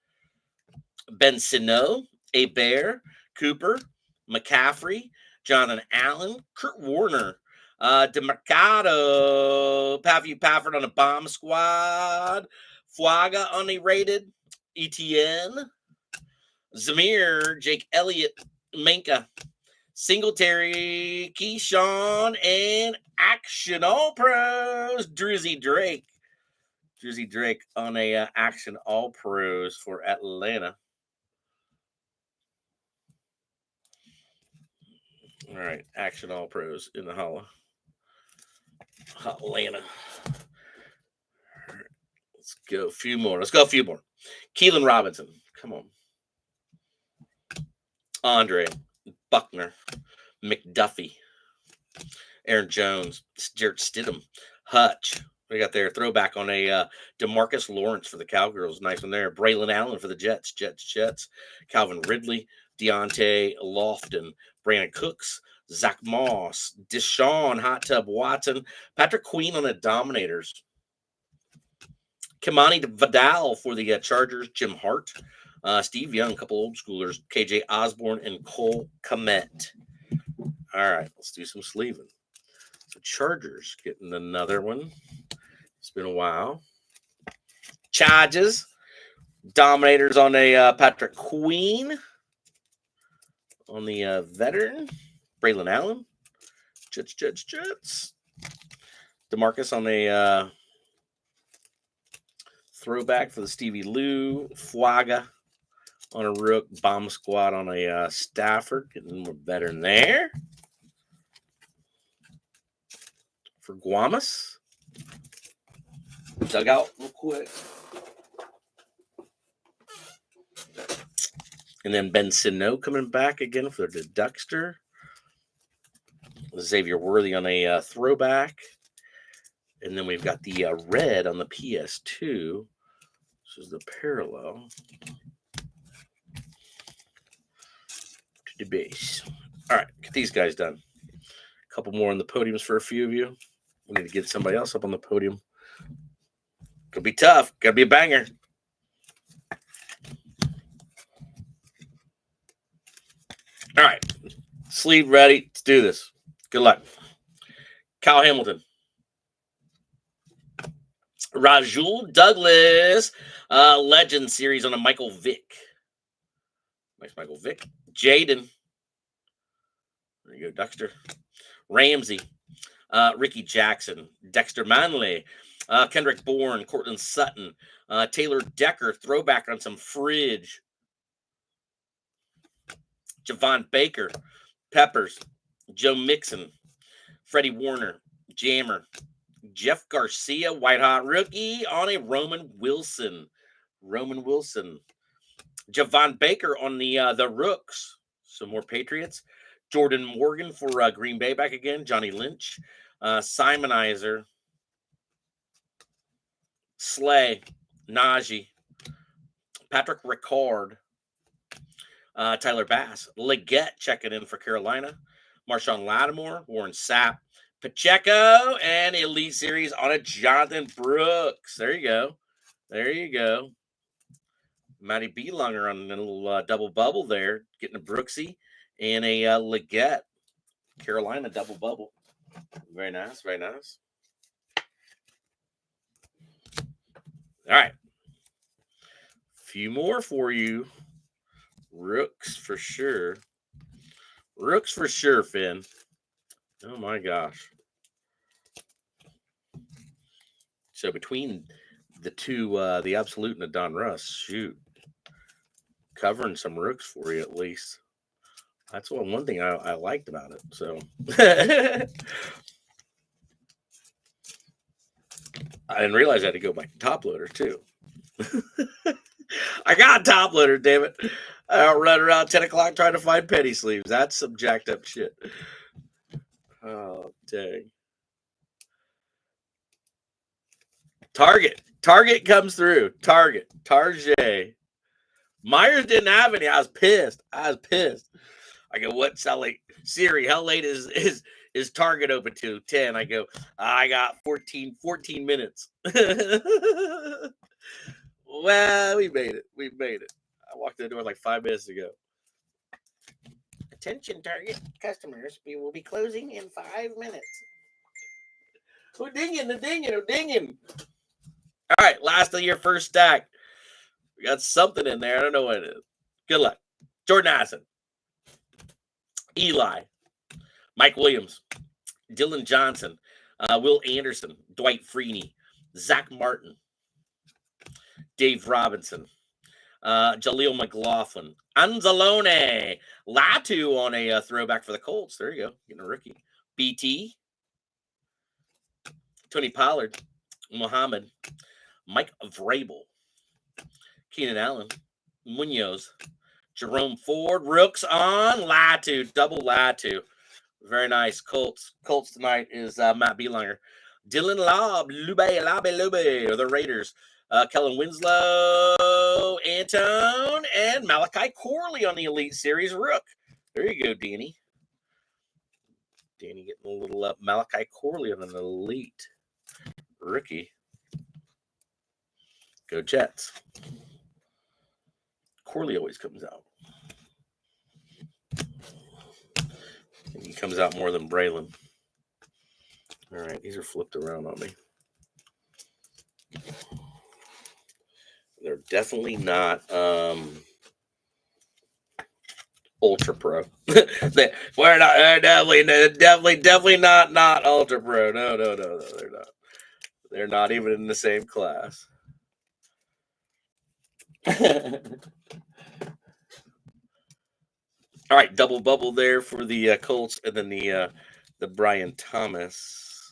Ben Sino. A Bear. Cooper. McCaffrey. Jonathan Allen. Kurt Warner. DeMarcado. Paffy Pafford on a bomb squad. Fuaga on a rated. ETN. Zamir. Jake Elliott. Minka. Singletary. Keyshawn. And Action All Pros. Drizzy Drake. Drizzy Drake on a Action All Pros for Atlanta. All right, Action All Pros in the Holla. Atlanta. All right, let's go a few more. Let's go a few more. Keelan Robinson. Come on. Andre. Buckner. McDuffie. Aaron Jones. Jarrett Stidham. Hutch. We got their throwback on a DeMarcus Lawrence for the Cowgirls. Nice one there. Braylon Allen for the Jets. Jets. Calvin Ridley. Deontay Lofton. Brandon Cooks. Zach Moss. Deshaun Hot Tub Watson. Patrick Queen on the Dominators. Kimani Vidal for the Chargers. Jim Hart. Steve Young, a couple old schoolers. KJ Osborne and Cole Kmet. All right, let's do some sleeving. So Chargers getting another one. It's been a while. Chargers. Dominators on a Patrick Queen. On the veteran, Braylon Allen. Jets. DeMarcus on a throwback for the Stevie Lou. Fuaga on a rook. Bomb Squad on a Stafford. Getting more veteran there. For Guamas. Dug out real quick. And then Ben Sino coming back again for the Duckster. Xavier Worthy on a throwback. And then we've got the red on the PS2. This is the parallel to the base. All right, get these guys done. A couple more on the podiums for a few of you. We need to get somebody else up on the podium. Could be tough. Got to be a banger. All right. Sleeve ready. Let's do this. Good luck. Kyle Hamilton. Rajul Douglas. Legend series on a Michael Vick. Nice Michael Vick. Jaden. There you go, Duckster. Ramsey. Ricky Jackson. Dexter Manley. Kendrick Bourne. Cortland Sutton. Taylor Decker. Throwback on some fridge. Javon Baker. Peppers. Joe Mixon. Freddie Warner. Jammer. Jeff Garcia. White Hot Rookie on a Roman Wilson. Javon Baker on the Rooks. Some more Patriots. Jordan Morgan for Green Bay back again. Johnny Lynch. Simonizer. Slay. Najee. Patrick Ricard. Tyler Bass. Leggett checking in for Carolina. Marshawn Lattimore. Warren Sapp. Pacheco. And Elite Series on a Jonathan Brooks. There you go. Matty Beelonger on a little double bubble there. Getting a Brooksy. And a Leggett. Carolina double bubble. Very nice. All right. Few more for you. Rooks for sure, Finn. Oh my gosh. So between the two, the Absolute and the Don Russ, shoot. Covering some Rooks for you at least. That's one thing I liked about it. So I didn't realize I had to go back to top loader too. I got top loader, damn it. I'll run around 10 o'clock trying to find penny sleeves. That's some jacked up shit. Oh, dang. Target comes through. Tarjay. Myers didn't have any. I was pissed. I go, what, Sally? Siri, how late is Target open to? 10. I go, I got 14 minutes. Well, we made it. I walked in the door like 5 minutes ago. Attention, Target customers. We will be closing in 5 minutes. We're dinging. All right, last of your first stack. We got something in there. I don't know what it is. Good luck. Jordan Addison. Eli. Mike Williams. Dylan Johnson. Will Anderson. Dwight Freeney. Zach Martin. Dave Robinson. Jaleel McLaughlin. Anzalone. Latu on a throwback for the Colts. There you go. Getting a rookie. BT. Tony Pollard. Muhammad. Mike Vrabel. Keenan Allen. Munoz. Jerome Ford. Rooks on Latu. Double Latu. Very nice. Colts tonight is Matt Beelonger. Dylan Lobb. Lube. The Raiders. Kellen Winslow. Antone. And Malachi Corley on the Elite Series Rook. There you go, Danny. Danny getting a little Malachi Corley on an Elite Rookie. Go Jets. Corley always comes out. And he comes out more than Braylon. All right, these are flipped around on me. They're definitely not Ultra Pro. We're not. Definitely not Ultra Pro. No, they're not. They're not even in the same class. All right, double bubble there for the Colts, and then the Brian Thomas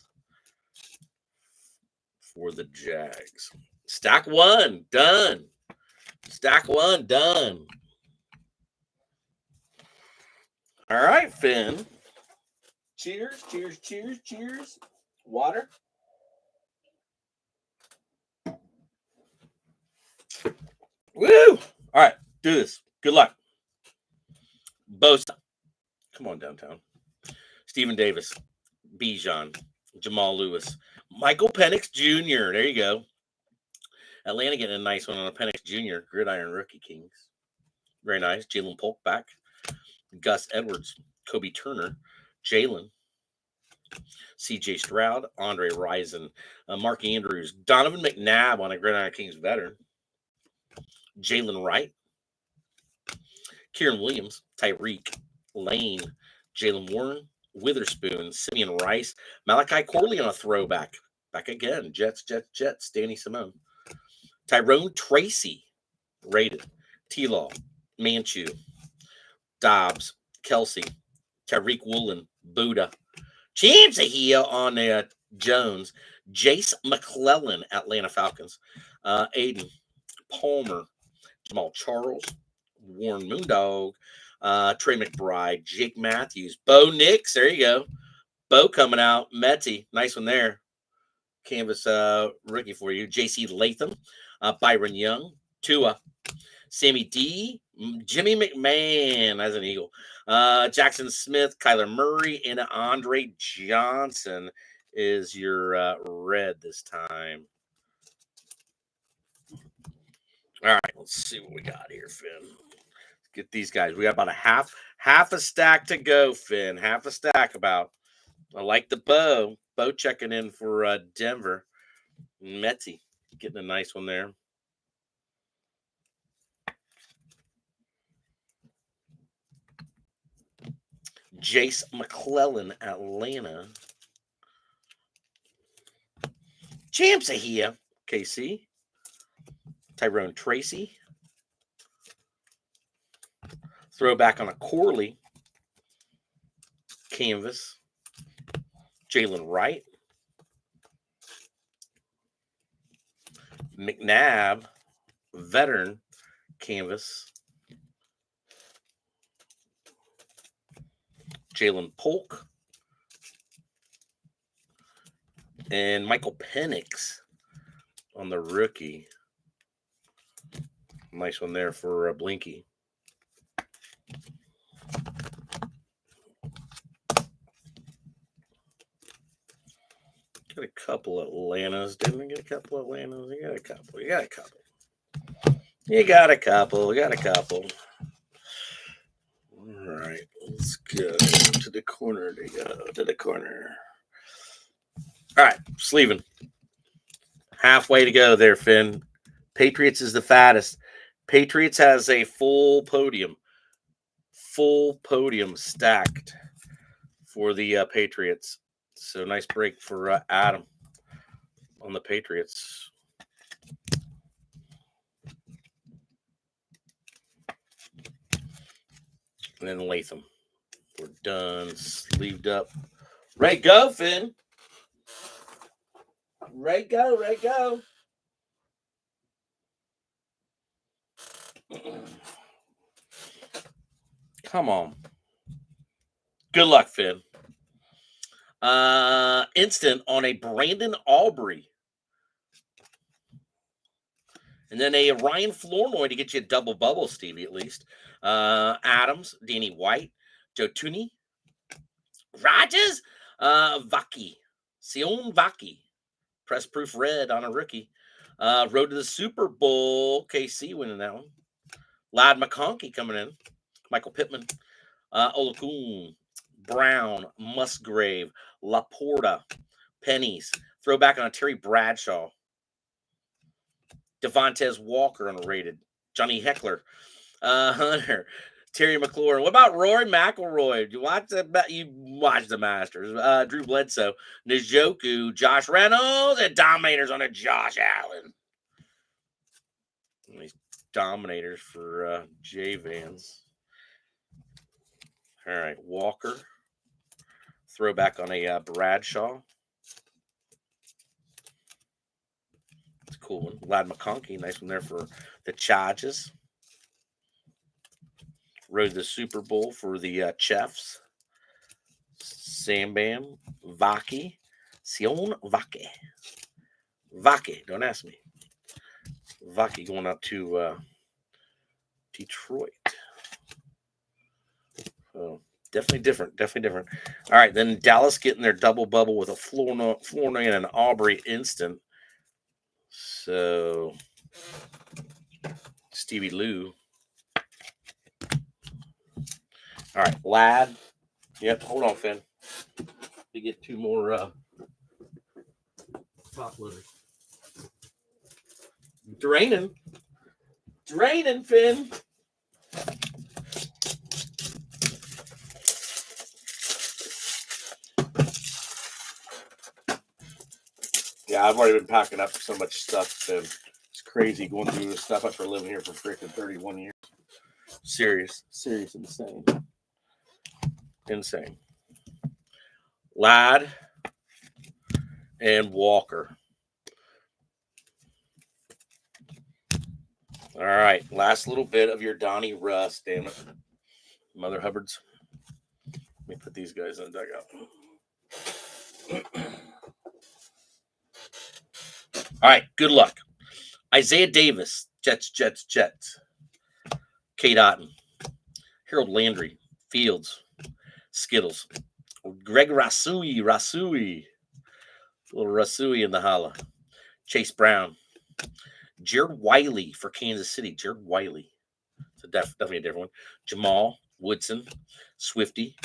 for the Jags. Stack one done. Stack one done. All right, Finn. Cheers, cheers, cheers, cheers. Water. Woo! All right, do this. Good luck. Bosa. Come on downtown. Stephen Davis. Bijan. Jamal Lewis. Michael Penix Jr. There you go. Atlanta getting a nice one on a Penix Jr. Gridiron Rookie Kings. Very nice. Jalen Polk back. Gus Edwards. Kobe Turner. Jalen. C.J. Stroud. Andre Rison. Mark Andrews. Donovan McNabb on a Gridiron Kings veteran. Jalen Wright. Kieran Williams. Tyreek. Lane. Jalen Warren. Witherspoon. Simeon Rice. Malachi Corley on a throwback. Back again. Jets. Danny Simone. Tyrone Tracy. Rated. T-Law. Manchu. Dobbs. Kelsey. Tyreek Woolen. Buddha. James Ahia on Jones. Jace McClellan, Atlanta Falcons. Aiden. Palmer. Jamal Charles. Warren Moondog. Trey McBride. Jake Matthews. Bo Nix. There you go. Bo coming out. Meti. Nice one there. Canvas rookie for you. J.C. Latham. Byron Young. Tua. Sammy D. Jimmy McMahon as an Eagle. Jackson Smith. Kyler Murray. And Andre Johnson is your red this time. All right, let's see what we got here, Finn. Let's get these guys. We got about a half a stack to go, Finn. Half a stack about. I like the Bo. Bo checking in for Denver. Meti getting a nice one there. Jace McClellan, Atlanta. Champs Ahia, KC. Tyrone Tracy. Throwback on a Corley. Canvas. Jalen Wright. McNabb. Veteran. Canvas. Jalen Polk. And Michael Penix on the rookie. Nice one there for Blinky. Got a couple Atlantas. Didn't we get a couple Atlantas? You got a couple. You got a couple. You got a couple. You got a couple. All right. Let's go to the corner. To the corner. All right. Sleeving. Halfway to go there, Finn. Patriots is the fattest. Patriots has a full podium. Full podium stacked for the Patriots. So nice break for Adam on the Patriots. And then Latham. We're done. Sleeved up. Ready, go, Finn. Ready, go. Ready, go. Come on. Good luck, Finn. Instant on a Brandon Aubrey. And then a Ryan Flournoy to get you a double bubble, Stevie, at least. Adams, Danny White, Joe Tooney, Rogers, Vaki, Sion Vaki, press proof red on a rookie. Road to the Super Bowl, KC winning that one. Lad McConkey coming in. Michael Pittman, Olakun, Brown, Musgrave, Laporta, Pennies. Throwback on a Terry Bradshaw. Devontae Walker unrated. Johnny Heckler. Hunter. Terry McLaurin. What about Rory McIlroy? You watch the Masters. Drew Bledsoe. Njoku. Josh Reynolds. And Dominators on a Josh Allen. These Dominators for J Vans. All right. Walker. Throwback on a Bradshaw. It's a cool one. Lad McConkey. Nice one there for the Chargers. Rode the Super Bowl for the Chiefs. Sam Bam. Vaki. Sion Vaki. Vaki. Don't ask me. Vaki going up to Detroit. Oh, definitely different. Definitely different. All right. Then Dallas getting their double bubble with a Florida and an Aubrey instant. So Stevie Lou. All right, Lad. Yep, hold on, Finn. We get two more top loaders. Draining, Finn. Yeah, I've already been packing up so much stuff, Finn. It's crazy going through this stuff after living here for freaking 31 years. Serious, insane. Ladd and Walker. All right, last little bit of your Donnie Russ, damn it. Mother Hubbards. Let me put these guys in the dugout. All right, good luck. Isaiah Davis, Jets. Kate Otten. Harold Landry, Fields, Skittles. Greg Rasui. Little Rasui in the holla. Chase Brown. Jared Wiley for Kansas City. Jared Wiley. So definitely a different one. Jamal Woodson. Swifty.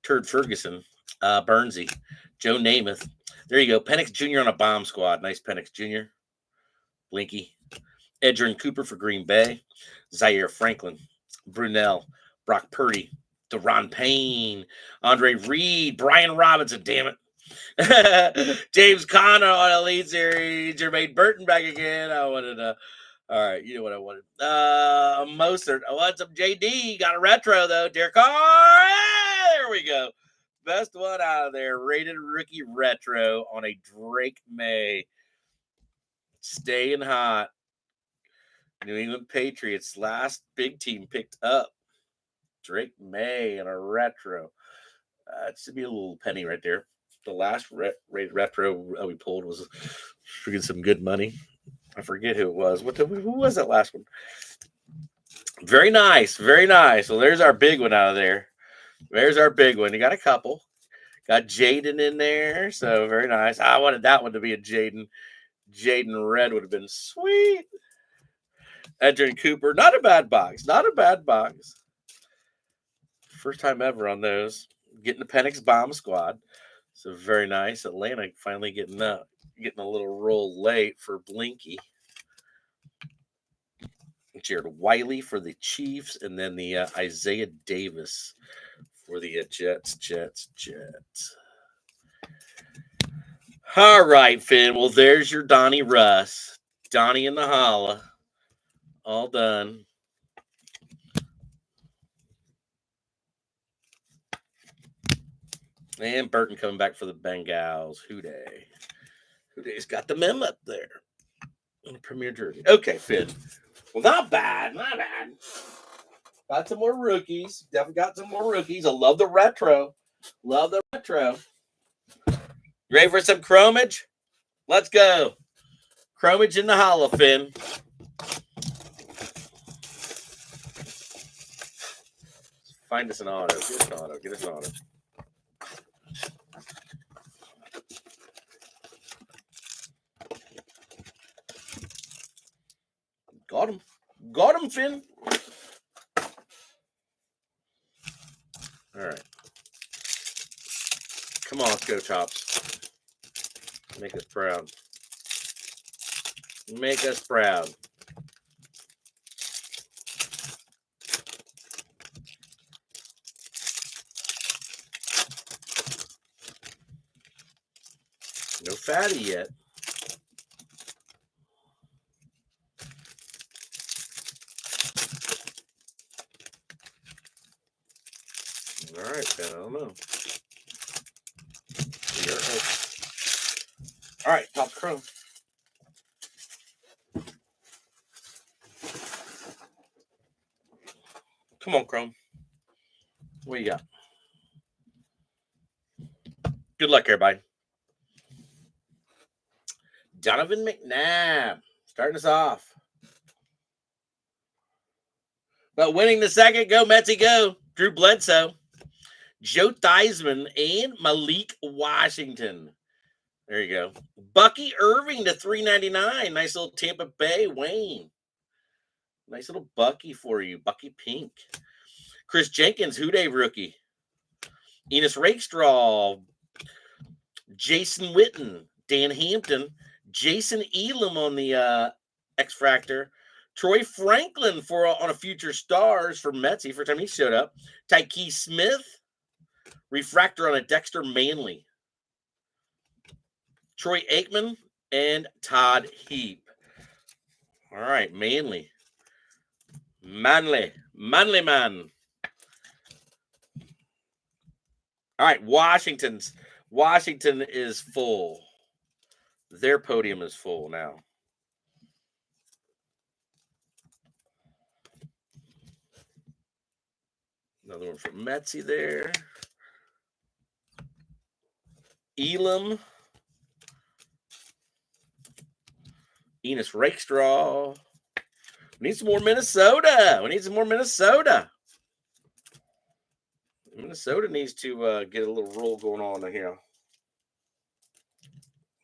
Turd Ferguson. Bernsey. Joe Namath. There you go. Penix Jr. on a bomb squad. Nice Penix Jr. Blinky. Edgerrin Cooper for Green Bay. Zaire Franklin. Brunell. Brock Purdy. Deron Payne. Andre Reed. Brian Robinson. Damn it. James Conner on Elite Series. Jermaine Burton back again. I wanted to. All right, you know what I wanted. Mostert. I want some JD. Got a retro though. Derek Carr. There we go. Best one out of there. Rated rookie retro on a Drake May. Staying hot. New England Patriots last big team picked up. Drake May and a retro. It should be a little penny right there. The last rated retro we pulled was freaking some good money. I forget who it was. Who was that last one? Very nice. So there's our big one out of there. There's our big one. You got a couple. Got Jaden in there. So very nice. I wanted that one to be a Jaden. Jaden Red would have been sweet. Edgerrin Cooper. Not a bad box. First time ever on those. Getting the Penix Bomb Squad. So very nice. Atlanta finally getting a little roll late for Blinky. Jared Wiley for the Chiefs, and then the Isaiah Davis for the Jets. All right, Finn. Well, there's your Donnie Russ. Donnie in the holla. All done. And Burton coming back for the Bengals. Hooday's got the mem up there. In the Premier Jersey. Okay, Finn. Well, not bad. Got some more rookies. Definitely got some more rookies. I love the retro. You ready for some chromage? Let's go. Chromage in the holla, Finn. Find us an auto. Get us an auto. Got him, Finn. All right. Come on, let's go, Chops. Make us proud. Make us proud. No fatty yet. All right, Ben. I don't know. All right, top Chrome. Come on, Chrome. What you got? Good luck, everybody. Donovan McNabb starting us off. But winning the second, go Metsy, go. Drew Bledsoe, Joe Theismann, and Malik Washington. There you go. Bucky Irving to $3.99. Nice little Tampa Bay Wayne. Nice little Bucky for you. Bucky Pink. Chris Jenkins, Houday rookie. Enos Rakestraw. Jason Witten. Dan Hampton. Jason Elam on the X-Fractor. Troy Franklin on a Future Stars for Metsy. First time he showed up. Tyke Smith. Refractor on a Dexter Manley. Troy Aikman and Todd Heap. All right, Manly. Manly man. All right, Washington is full. Their podium is full now. Another one for Metsy there. Elam. Enos Rakestraw. We need some more Minnesota. Minnesota needs to get a little roll going on here.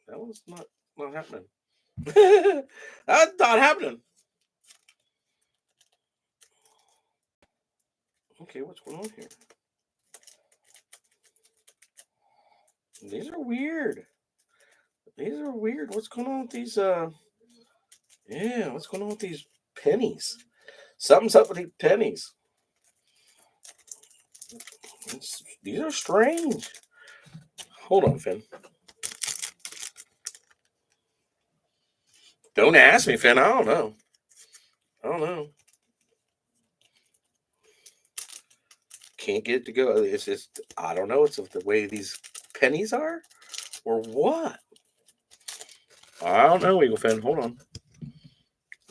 That one's not happening. That's not happening. Okay, what's going on here? These are weird. What's going on with these? What's going on with these pennies? Something's up with these pennies. These are strange. Hold on, Finn. Don't ask me, Finn. I don't know. Can't get it to go. It's just, I don't know. It's the way these pennies are or what? I don't know, Eagle Finn. Hold on.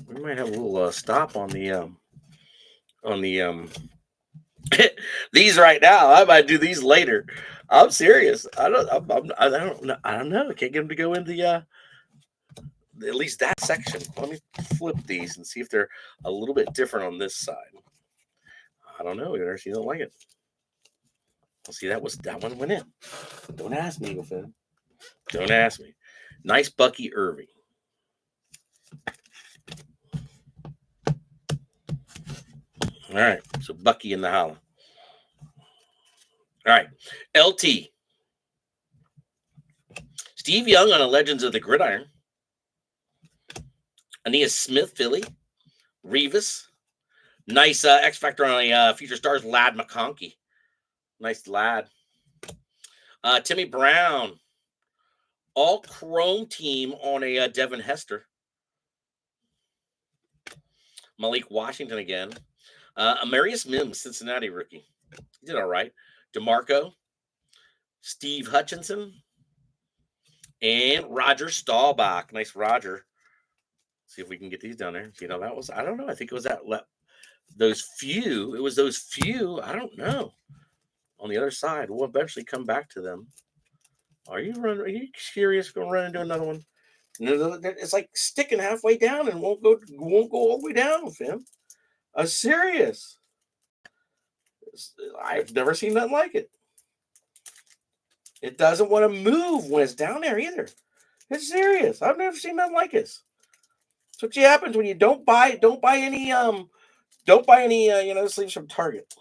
We might have a little stop on the these right now. I might do these later. I'm serious. I don't know. I can't get them to go in the at least that section. Let me flip these and see if they're a little bit different on this side. I don't know. You don't like it. Well, see, that one went in. Don't ask me, Eagle Finn. Don't ask me. Nice Bucky Irving. All right, so Bucky in the holla. All right, LT. Steve Young on a Legends of the Gridiron. Aeneas Smith, Philly. Revis. Nice X-Factor on a Future Stars, Lad McConkey. Nice lad. Timmy Brown. All Chrome team on a Devin Hester. Malik Washington again. Amarius Mims, Cincinnati rookie. He did all right. DeMarco. Steve Hutchinson. And Roger Staubach. Nice Roger. See if we can get these down there. You know, that was, I don't know. I think it was those few. It was those few. I don't know. On the other side. We'll eventually come back to them. Are you serious? Going to run into another one? It's like sticking halfway down and won't go all the way down, Finn. I'm serious. I've never seen nothing like it. It doesn't want to move when it's down there either. It's serious. I've never seen nothing like this. That's what happens when you don't buy any sleeves from Target.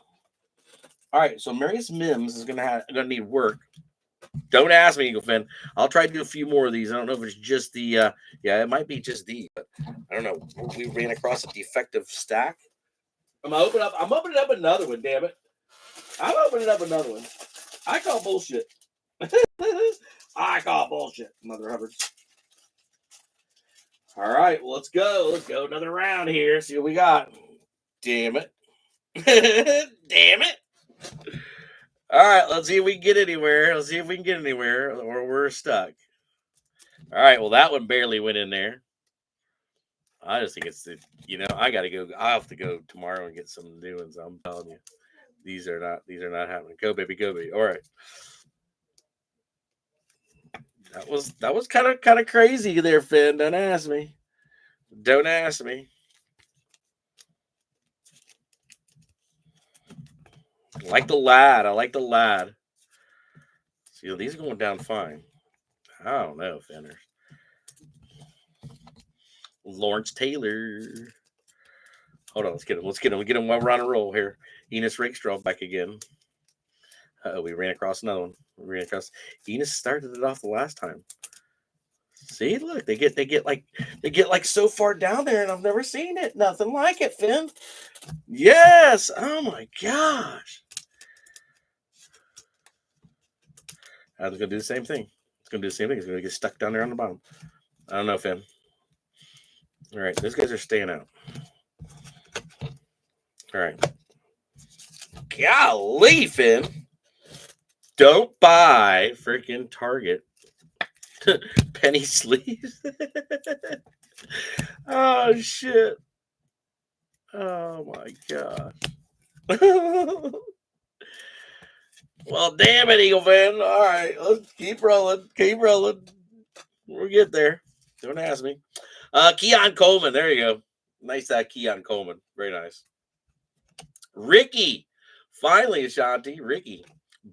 All right, so Marius Mims is gonna need work. Don't ask me, Eagle Fin. I'll try to do a few more of these. I don't know if it's just the, yeah, it might be just these, but I don't know. We ran across a defective stack. I'm opening up another one, damn it. I'm opening up another one. I call bullshit. I call bullshit, Mother Hubbard. All right, well, let's go. Let's go another round here. See what we got. Damn it. Damn it. All right, let's see if we can get anywhere. Let's see if we can get anywhere or we're stuck. All right, well, that one barely went in there. I just think it's the, I got to go. I have to go tomorrow and get some new ones. I'm telling you, these are not happening. Go, baby, go, baby. All right. That was kind of crazy there, Finn. Don't ask me. Don't ask me. I like the lad. See, these are going down fine. I don't know, Finners. Lawrence Taylor. Hold on, let's get him. We get him while we're on a roll here. Enos Rakestraw back again. We ran across another one. Enos started it off the last time. See, look, they get like so far down there, and I've never seen it. Nothing like it, Finn. Yes. Oh my gosh. I was gonna do the same thing. It's gonna get stuck down there on the bottom. I don't know, Finn. All right, those guys are staying out. All right. Golly, Finn. Don't buy freaking Target penny sleeves. Oh, shit. Oh, my gosh. Well, damn it, Eagle Fan. All right, let's keep rolling. We'll get there. Don't ask me. Keon Coleman. There you go. Nice, Keon Coleman. Very nice. Ricky. Finally, Ashanti. Ricky.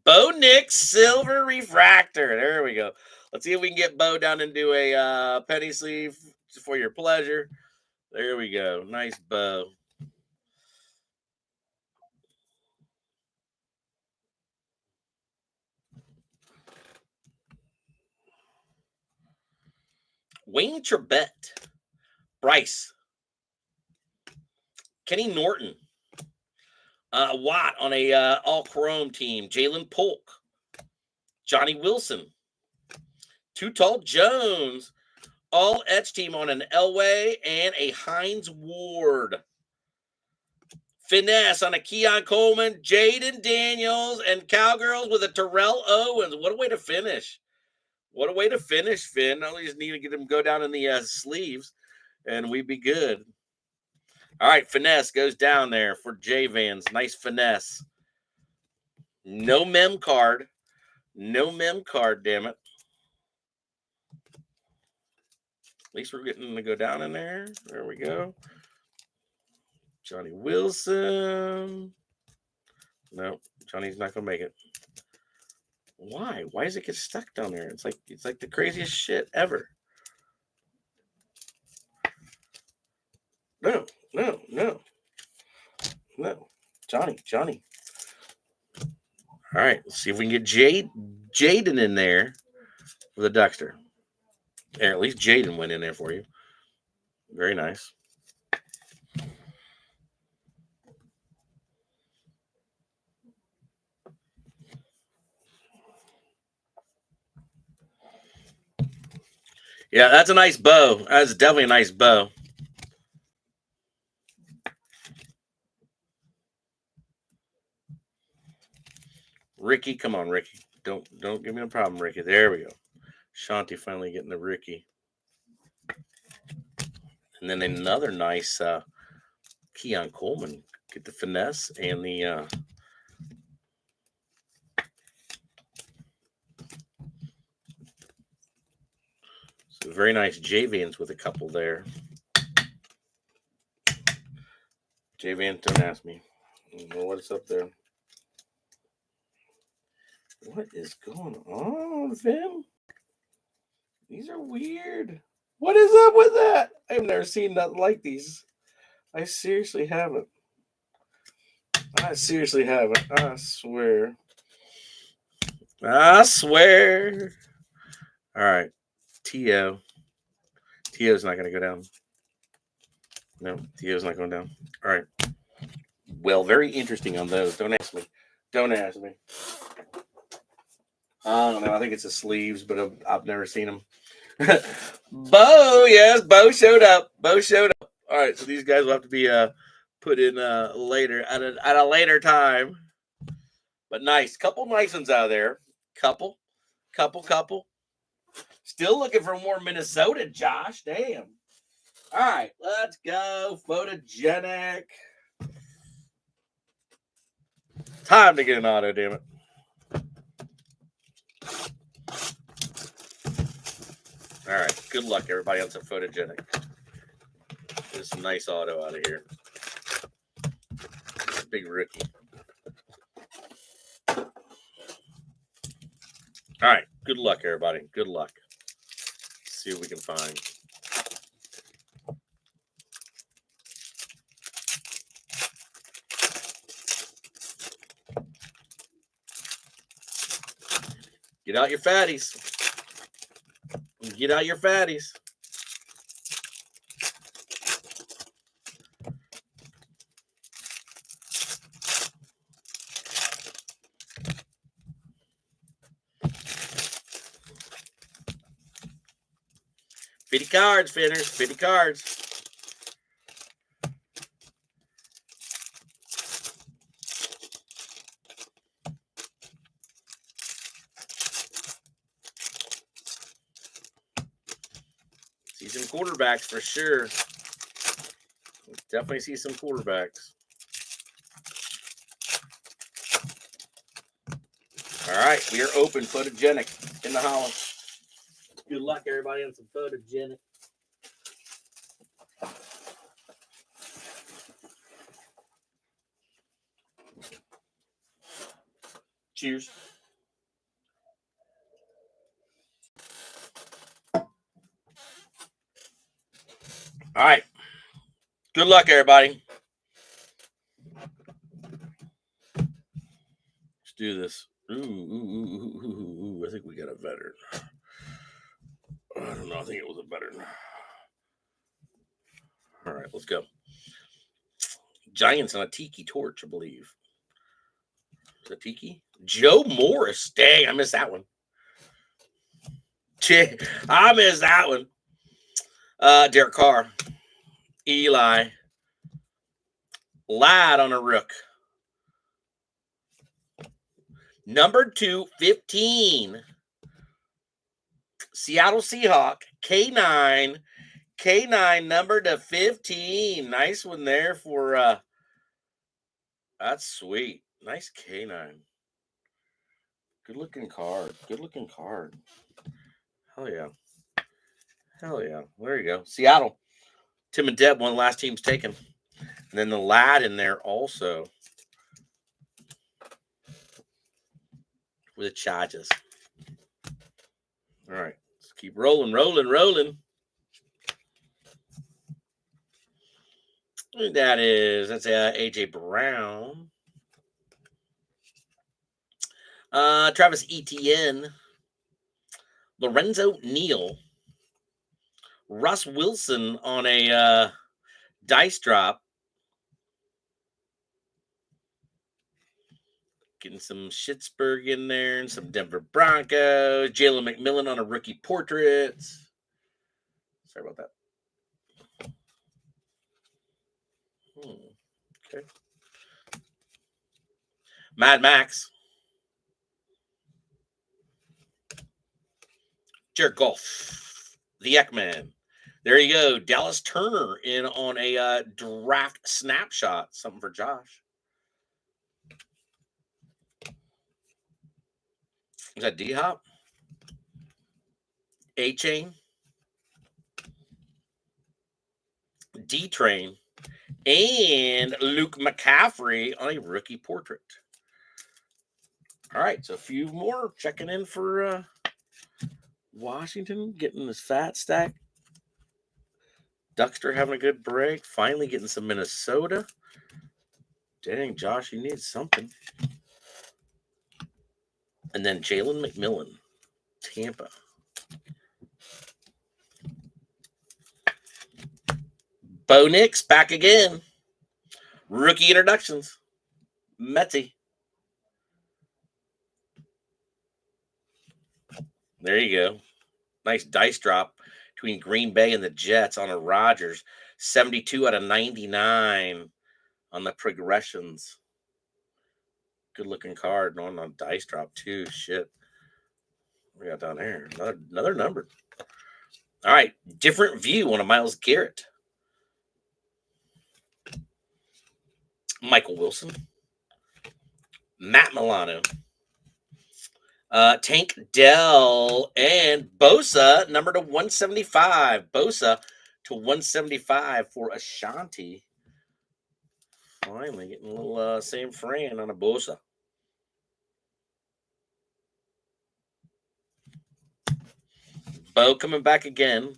Bo Nix Silver Refractor. There we go. Let's see if we can get Bo down and do a penny sleeve for your pleasure. There we go. Nice Bo. Wayne Trebet. Bryce. Kenny Norton. Watt on a all Chrome team. Jalen Polk. Johnny Wilson. Too Tall Jones. All Etch team on an Elway and a Hines Ward. Finesse on a Keon Coleman, Jaden Daniels, and Cowgirls with a Terrell Owens. What a way to finish. What a way to finish, Finn. I just need to get him go down in the sleeves, and we'd be good. All right, Finesse goes down there for J-Vans. Nice Finesse. No mem card. Damn it. At least we're getting to go down in there. There we go. Johnny Wilson. No, Johnny's not gonna make it. Why? Why does it get stuck down there? It's like the craziest shit ever. No. Johnny. All right, let's see if we can get Jaden in there for the Duckster. There, at least Jaden went in there for you. Very nice. Yeah, that's a nice bow. That's definitely a nice bow. Ricky, come on, Ricky. Don't give me a problem, Ricky. There we go. Shanti finally getting the Ricky. And then another nice Keon Coleman. Get the finesse and the so very nice J-Vans with a couple there. J-Van, don't ask me. I don't know what's up there. What is going on, Finn? These are weird. What is up with that? I've never seen nothing like these. I seriously haven't. I swear. I swear. All right. T.O. T.O.'s not going to go down. No, T.O.'s not going down. All right. Well, very interesting on those. Don't ask me. Don't ask me. I don't know. I think it's the sleeves, but I've never seen them. Bo, yes, Bo showed up. Bo showed up. All right, so these guys will have to be put in later at a later time. But nice, couple nice ones out of there. Couple. Still looking for more Minnesota, Josh. Damn. All right, let's go. Photogenic. Time to get an auto, damn it. All right, good luck, everybody, on some photogenic. There's some nice auto out of here. Big rookie. All right, good luck, everybody. Good luck. Let's see what we can find. Get out your fatties. Get out your fatties. $50 cards, Finners. $50 cards. See some quarterbacks for sure. Definitely see some quarterbacks. All right, we are open. Photogenic in the hollow. Good luck, everybody, on some photogenic. Cheers. All right. Good luck, everybody. Let's do this. Ooh. I think we got a veteran. I don't know. I think it was a veteran. All right, let's go. Giants on a tiki torch, I believe. Is it tiki? Joe Morris. Dang, I missed that one. I missed that one. Derek Carr. Eli. Ladd on a rook. Number 215. Seattle Seahawk. K9. K9 number to 15. Nice one there for that's sweet. Nice K9. Good looking card. Good looking card. Hell yeah. Hell yeah. There you go. Seattle. Tim and Deb, one of the last teams taken. And then the Ladd in there also. With the Chargers. All right. Let's keep rolling. That's AJ Brown. Travis Etienne. Lorenzo Neal. Russ Wilson on a dice drop. Getting some Schittsburg in there and some Denver Broncos. Jalen McMillan on a rookie portrait. Sorry about that. Okay. Mad Max. Jared Goff. The Ekman. There you go. Dallas Turner in on a draft snapshot. Something for Josh. Is that D-Hop? A-Chain? D-Train? And Luke McCaffrey on a rookie portrait. All right, so a few more checking in for Washington, getting this fat stack. Duckster having a good break. Finally getting some Minnesota. Dang, Josh, you need something. And then Jalen McMillan, Tampa. Bo Nix back again. Rookie introductions. Metsy. There you go. Nice dice drop between Green Bay and the Jets on a Rodgers. 72 out of 99 on the progressions. Good looking card on a dice drop too. Shit. We got down there. Another number. All right. Different view on a Myles Garrett. Michael Wilson. Matt Milano. Tank Dell and Bosa, number to 175. Bosa to 175 for Ashanti. Finally getting a little same Fran on a Bosa. Bo coming back again.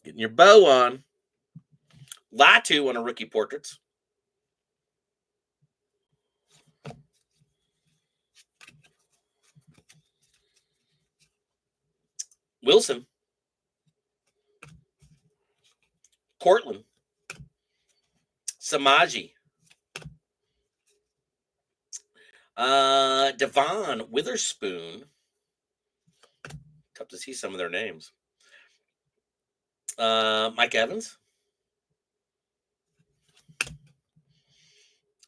Getting your bow on. Latu on a rookie portraits. Wilson. Cortland. Samaji. Devon Witherspoon. Tough to see some of their names. Mike Evans.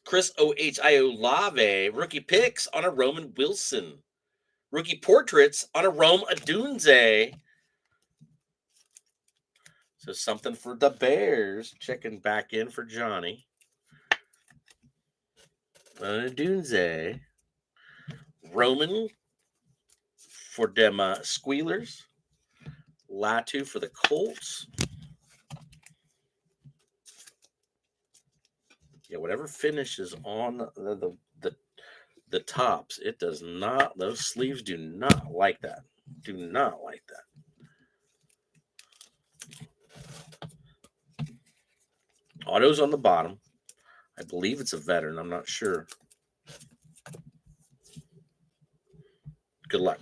Chris Olave. Rookie picks on a Roman Wilson. Rookie portraits on a Rome Odunze. So something for the Bears. Checking back in for Johnny. Odunze. Roman for them Squealers. Latu for the Colts. Yeah, whatever finishes on the tops, it does not. Those sleeves do not like that. Do not like that. Autos on the bottom. I believe it's a veteran. I'm not sure. Good luck.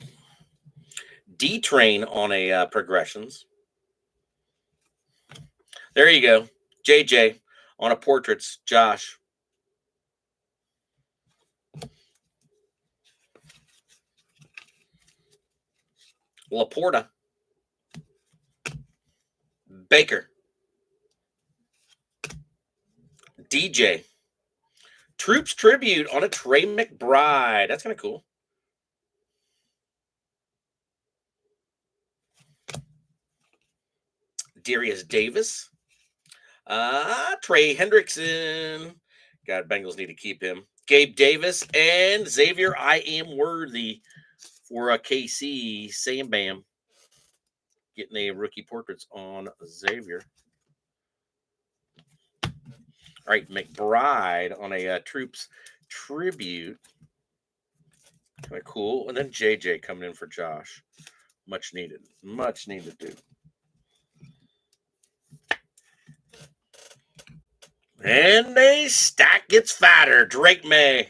D-Train on a progressions. There you go. JJ on a portraits. Josh. Laporta. Baker. DJ. Troops tribute on a Trey McBride. That's kind of cool. Darius Davis. Trey Hendrickson. God, Bengals need to keep him. Gabe Davis and Xavier I Am Worthy for a KC. Sam Bam. Getting a rookie portraits on Xavier. All right, McBride on a Troops tribute. Kind of cool. And then JJ coming in for Josh. Much needed. Much needed, dude. And a stack gets fatter. Drake May.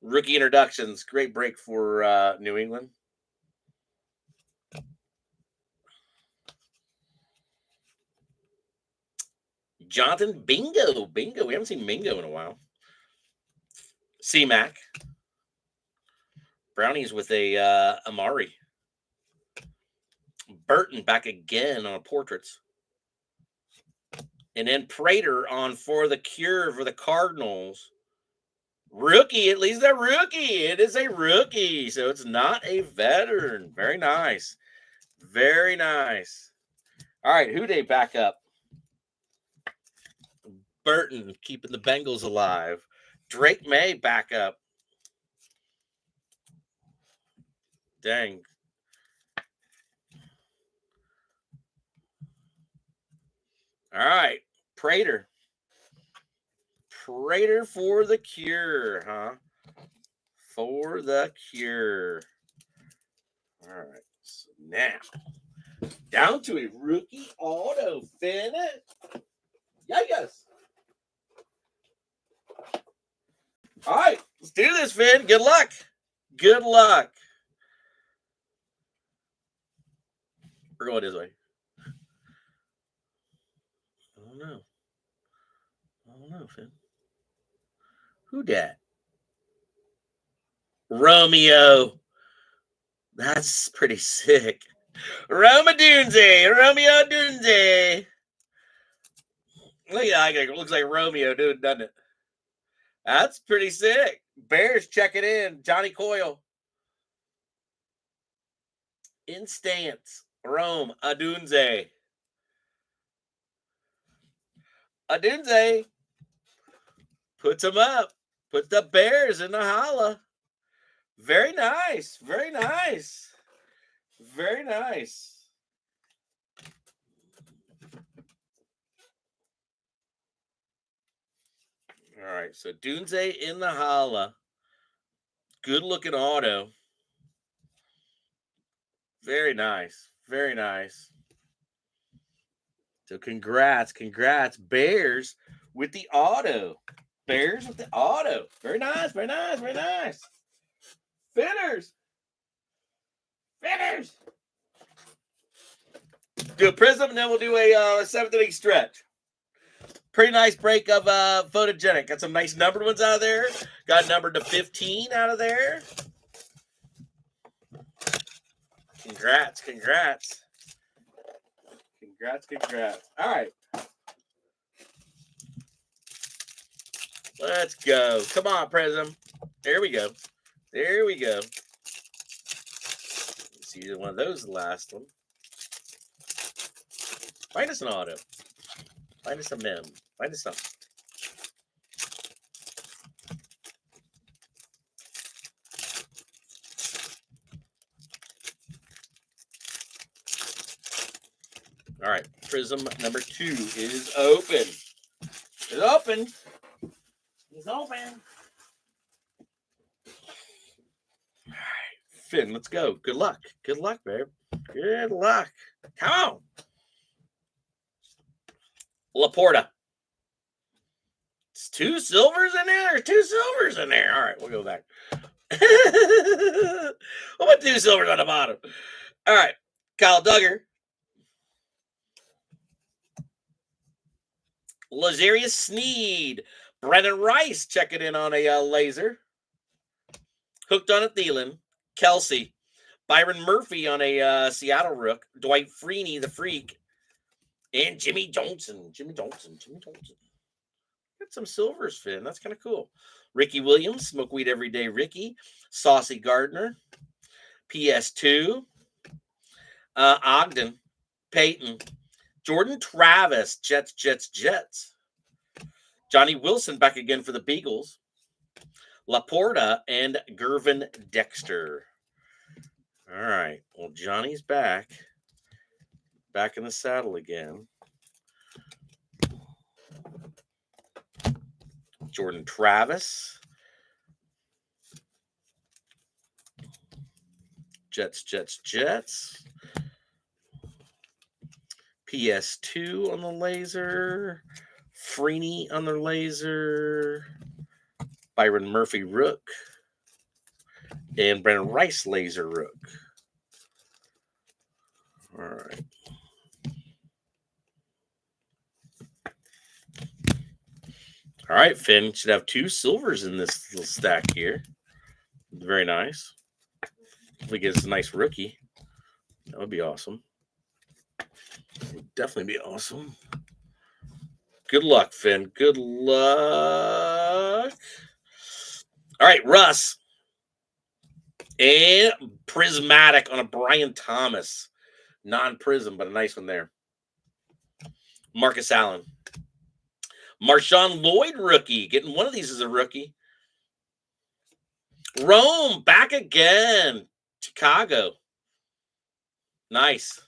Rookie introductions. Great break for New England. Jonathan Bingo. Bingo. We haven't seen Bingo in a while. C-Mac. Brownies with a Amari. Burton back again on portraits. And then Prater on for the cure for the Cardinals. Rookie, at least a rookie. It is a rookie, so it's not a veteran. Very nice. Very nice. All right, Houday back up. Burton keeping the Bengals alive. Drake May back up. Dang. All right, Prater. Prater for the cure, huh? For the cure. All right, so now down to a rookie auto finish. Yes. All right, let's do this, Finn. Good luck. Good luck. We're going this way. I don't know, Finn. Who dat? Romeo. That's pretty sick. Romeo Dunze. Look at that. It looks like Romeo, dude, doesn't it? That's pretty sick. Bears checking in. Johnny Coyle. Instance. Rome. Adunze. Adunze puts him up. Put the Bears in the holla. Very nice. Very nice. Very nice. All right. So Dunze in the holla. Good looking auto. Very nice. Very nice. So congrats. Bears with the auto. Bears with the auto. Very nice. Very nice. Finners. Do a prism, and then we'll do a 7th inning stretch. Pretty nice break of photogenic. Got some nice numbered ones out of there. Got numbered to 15 out of there. Congrats. All right. Let's go. Come on, Prism. There we go. Let's see, either one of those is the last one. Find us an auto. Find us a mem. Find us something. All right. Prism number 2 is open. It's open. All right. Finn, let's go. Good luck, babe. Good luck. Come on. Laporta. It's 2 silvers in there. All right, we'll go back. We'll put 2 silvers on the bottom. All right. Kyle Duggar. Lazarius Sneed. Brennan Rice checking in on a laser. Hooked on a Thielen. Kelsey. Byron Murphy on a Seattle Rook. Dwight Freeney, the Freak. And Jimmy Johnson. Got some silvers, Finn. That's kind of cool. Ricky Williams. Smoke weed every day, Ricky. Saucy Gardner. PS2. Ogden. Peyton. Jordan Travis. Jets. Johnny Wilson back again for the Beagles. Laporta and Gervin Dexter. All right. Well, Johnny's back. Back in the saddle again. Jordan Travis. Jets. PS2 on the laser. Freeney on the laser. Byron Murphy Rook. And Brennan Rice laser Rook. All right. All right, Finn should have 2 silvers in this little stack here. Very nice. Hopefully gets a nice rookie. That would be awesome. Would definitely be awesome. Good luck, Finn. Good luck. All right, Russ. And prismatic on a Brian Thomas. Non-prism, but a nice one there. Marcus Allen. Marshawn Lloyd rookie. Getting one of these as a rookie. Rome back again. Chicago. Nice.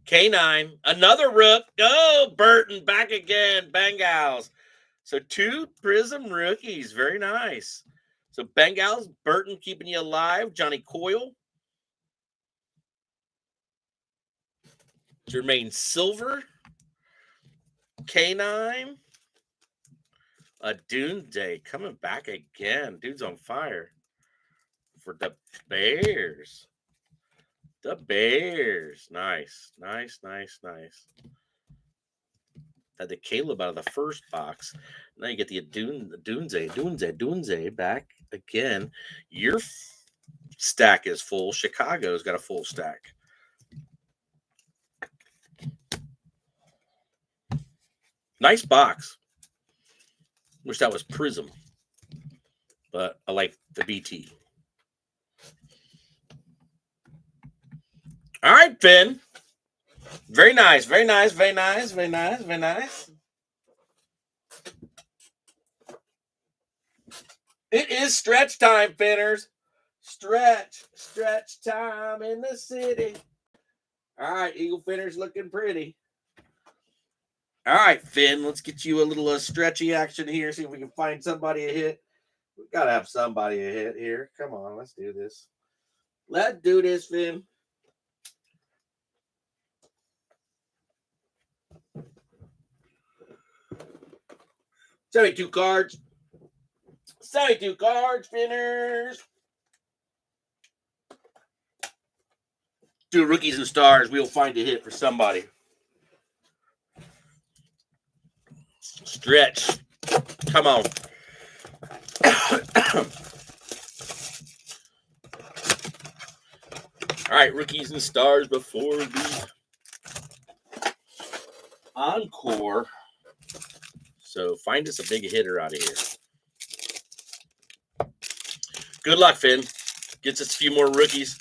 K9. Another rook. Oh, Burton back again. Bengals. So 2 prism rookies. Very nice. So Bengals, Burton keeping you alive. Johnny Coyle. Jermaine Silver. K9. A Dune Day coming back again. Dude's on fire for the Bears. The Bears. Nice. Had the Caleb out of the first box. Now you get the Dunze back again. Your stack is full. Chicago's got a full stack. Nice box. Wish that was Prism, but I like the BT. All right, Finn. Very nice. It is stretch time, Finners. Stretch time in the city. All right, Eagle Finners looking pretty. All right, Finn, let's get you a little stretchy action here. See if we can find somebody a hit. We got to have somebody a hit here. Come on, let's do this. Let's do this, Finn. Send me 2 cards. 72 cards, Finners. Do rookies and stars. We'll find a hit for somebody. Stretch. Come on. All right, rookies and stars before the encore. So find us a big hitter out of here. Good luck, Finn. Gets us a few more rookies.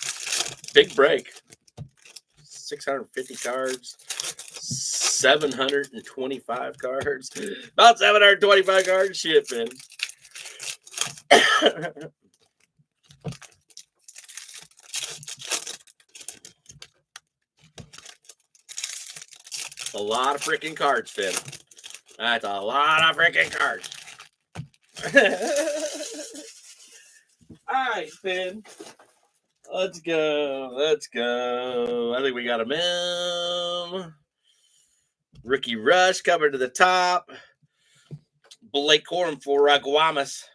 Big break. 650 cards. 725 cards. About 725 cards. Shit, Finn. A lot of freaking cards, Finn. That's a lot of freaking cards. All right, Finn. Let's go. I think we got him in. Ricky Rush covered to the top. Blake Corum for Guamas.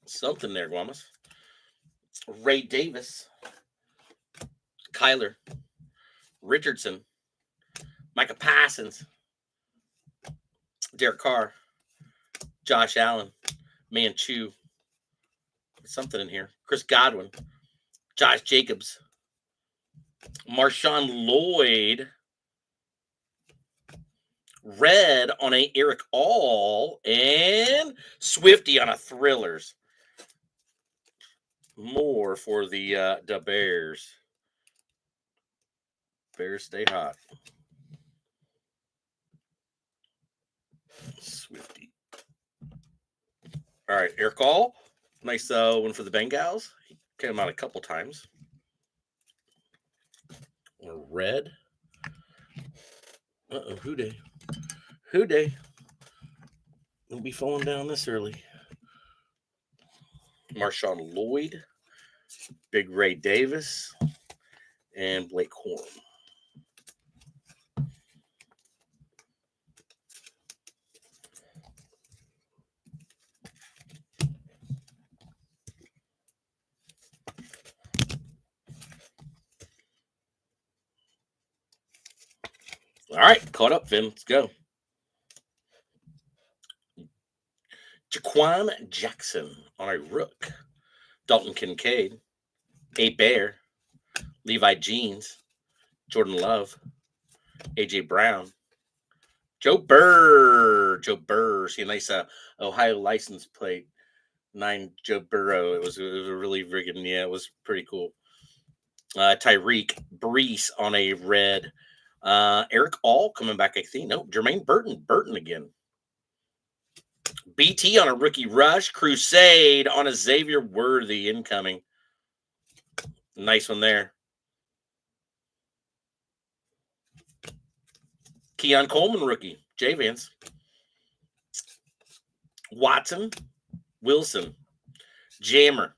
Something there, Guamas. Ray Davis. Kyler. Richardson. Micah Parsons. Derek Carr. Josh Allen. Manchu. Something in here. Chris Godwin. Josh Jacobs. Marshawn Lloyd. Red on a Eric All. And Swifty on a Thrillers. More for the Bears. Bears stay hot. Swifty. All right, Eric All. Nice one for the Bengals. He came out a couple times. Or red. Uh-oh, who day? We'll be falling down this early. Marshawn Lloyd. Big Ray Davis. And Blake Corum. All right, caught up, Finn. Let's go. Jaquan Jackson on a Rook. Dalton Kincaid. A Bear. Levi Jeans. Jordan Love. A.J. Brown. Joe Burr. See a nice Ohio license plate. 9 Joe Burrow. It was a really friggin', yeah, it was pretty cool. Tyreek Brees on a red. Eric All coming back, I think. No, Jermaine Burton again. BT on a Rookie Rush. Crusade on a Xavier Worthy incoming. Nice one there. Keon Coleman rookie. J Vance. Watson. Wilson. Jammer.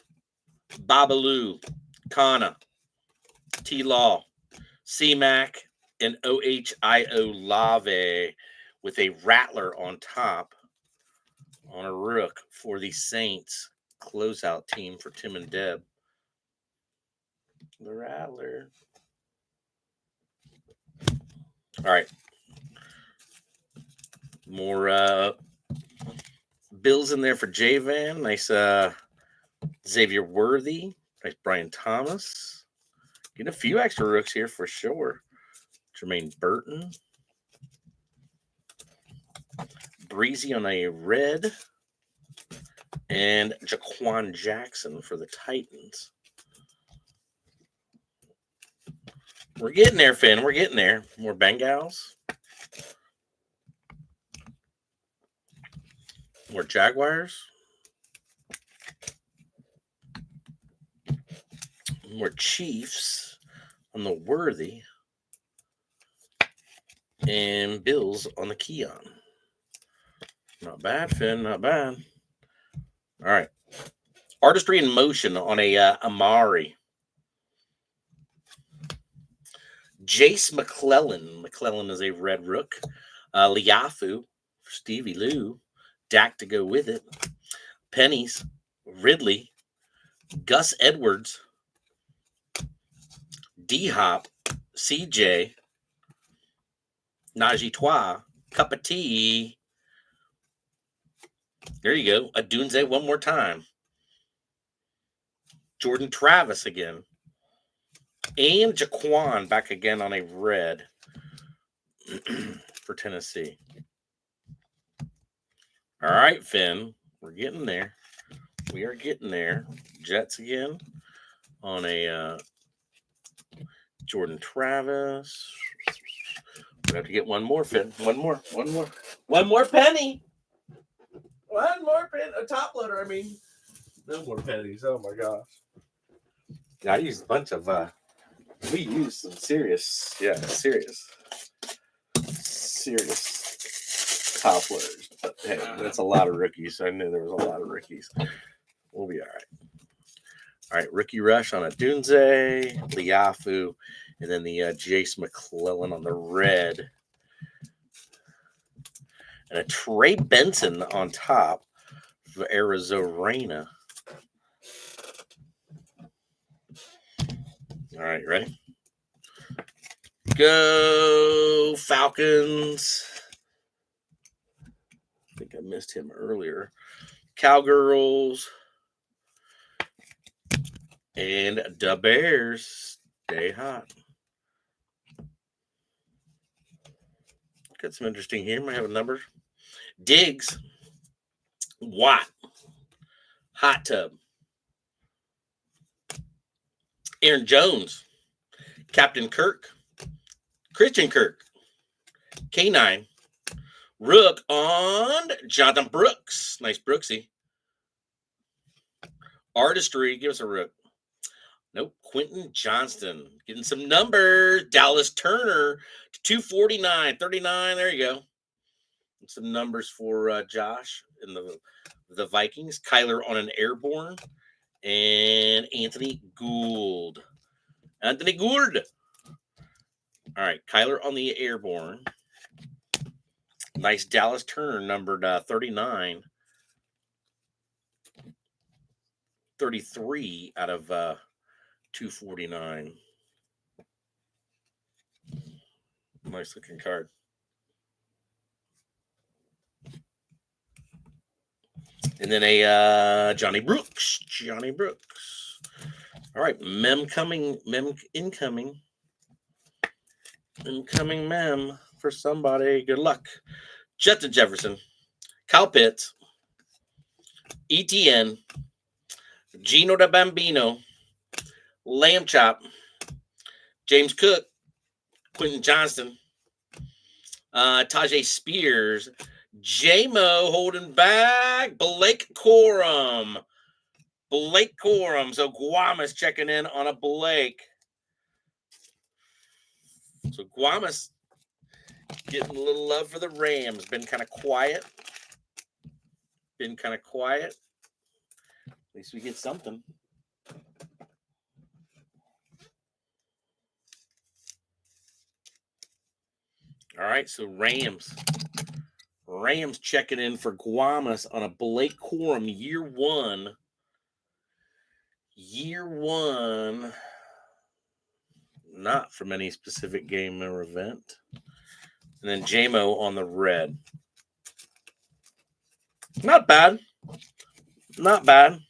Babaloo. Kana. T-Law. C-Mac. an OHIO Lave with a Rattler on top on a Rook for the Saints closeout team for Tim and Deb. The Rattler. All right. More Bills in there for J-Van. Nice Xavier Worthy. Nice Brian Thomas. Getting a few extra rooks here for sure. Jermaine Burton. Breezy on a red. And Jaquan Jackson for the Titans. We're getting there, Finn. We're getting there. More Bengals. More Jaguars. More Chiefs on the Worthy. And Bills on the Keon. Not bad, Finn. Not bad. All right. Artistry in motion on a Amari. Jace McClellan. McClellan is a red rook. Liafu for Stevie Lou. Dak to go with it. Pennies. Ridley. Gus Edwards. D-Hop. CJ. Najee Twa. Cup of tea. There you go. A Dunze one more time. Jordan Travis again. And Jaquan back again on a red for Tennessee. All right, Finn. We're getting there. We are getting there. Jets again on a Jordan Travis. We have to get one more, Finn. One more penny. One more penny. A top loader, I mean. No more pennies. Oh, my gosh. Yeah, I used a bunch of, we used some serious top loaders. But, hey, that's a lot of rookies. So I knew there was a lot of rookies. We'll be all right. All right, rookie rush on a Dunze, Liafu, and then the Jace McClellan on the red. And a Trey Benson on top for Arizona. All right, you ready? Go Falcons. I think I missed him earlier. Cowgirls. And the Bears. Stay hot. Got some interesting here. Might have a number. Diggs. Watt. Hot Tub. Aaron Jones. Captain Kirk. Christian Kirk. K9. Rook on Jonathan Brooks. Nice Brooksy. Artistry. Give us a rook. Nope. Quentin Johnston. Getting some numbers. Dallas Turner to 249. 39. There you go. Some numbers for Josh in the Vikings. Kyler on an airborne. And Anthony Gould. Anthony Gould. All right. Kyler on the airborne. Nice Dallas Turner, numbered 39. 33 out of 249. Nice looking card. And then a Johnny Brooks. Johnny Brooks. All right. Mem incoming. Incoming mem for somebody. Good luck. Justin Jefferson. Kyle Pitts. ETN. Gino da Bambino. Lamb Chop. James Cook. Quentin Johnston. Tajay Spears. J-Mo holding back. Blake Corum. So Guam is checking in on a Blake. So Guam is getting a little love for the Rams. Been kind of quiet. At least we get something. All right, so Rams checking in for Guamas on a Blake Corum year one. Not from any specific game or event. And then JMO on the red. Not bad. Not bad.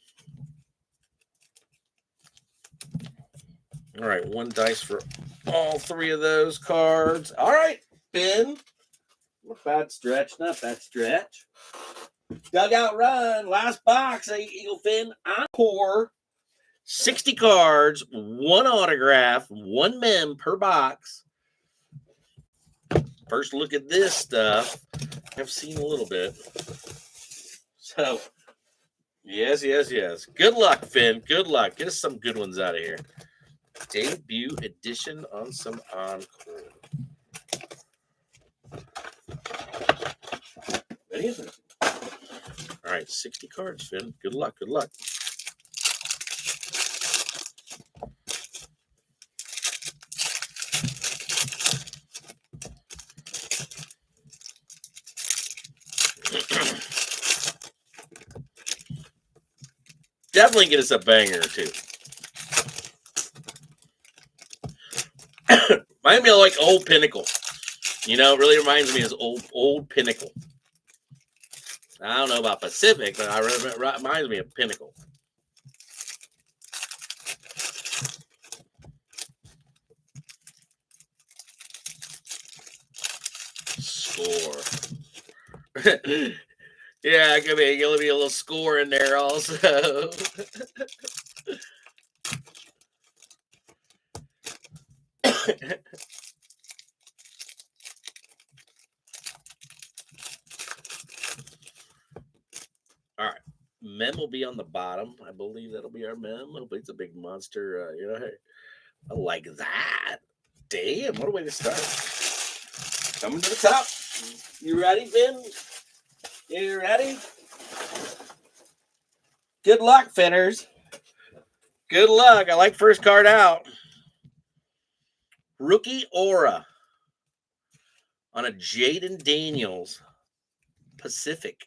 All right, one dice for all three of those cards. All right, Ben. Not bad stretch. Dugout run. Last box. Eagle Fin Encore. 60 cards, one autograph, one mem per box. First look at this stuff. I've seen a little bit. So, yes. Good luck, Finn. Good luck. Get us some good ones out of here. Debut edition on some Encore. All right, 60 cards, Finn. Good luck. Definitely get us a banger or two. Reminds me of like old Pinnacle. You know, it really reminds me of old Pinnacle. I don't know about Pacific, but it reminds me of Pinnacle. Score. Yeah, it could be. There'll be a little score in there also. All right. Mem will be on the bottom. I believe that'll be our mem. Hopefully it's a big monster. Hey, I like that. Damn, what a way to start. Coming to the top. You ready, Finn? You ready? Good luck, Finners. Good luck. I like first card out. Rookie Aura on a Jaden Daniels Pacific.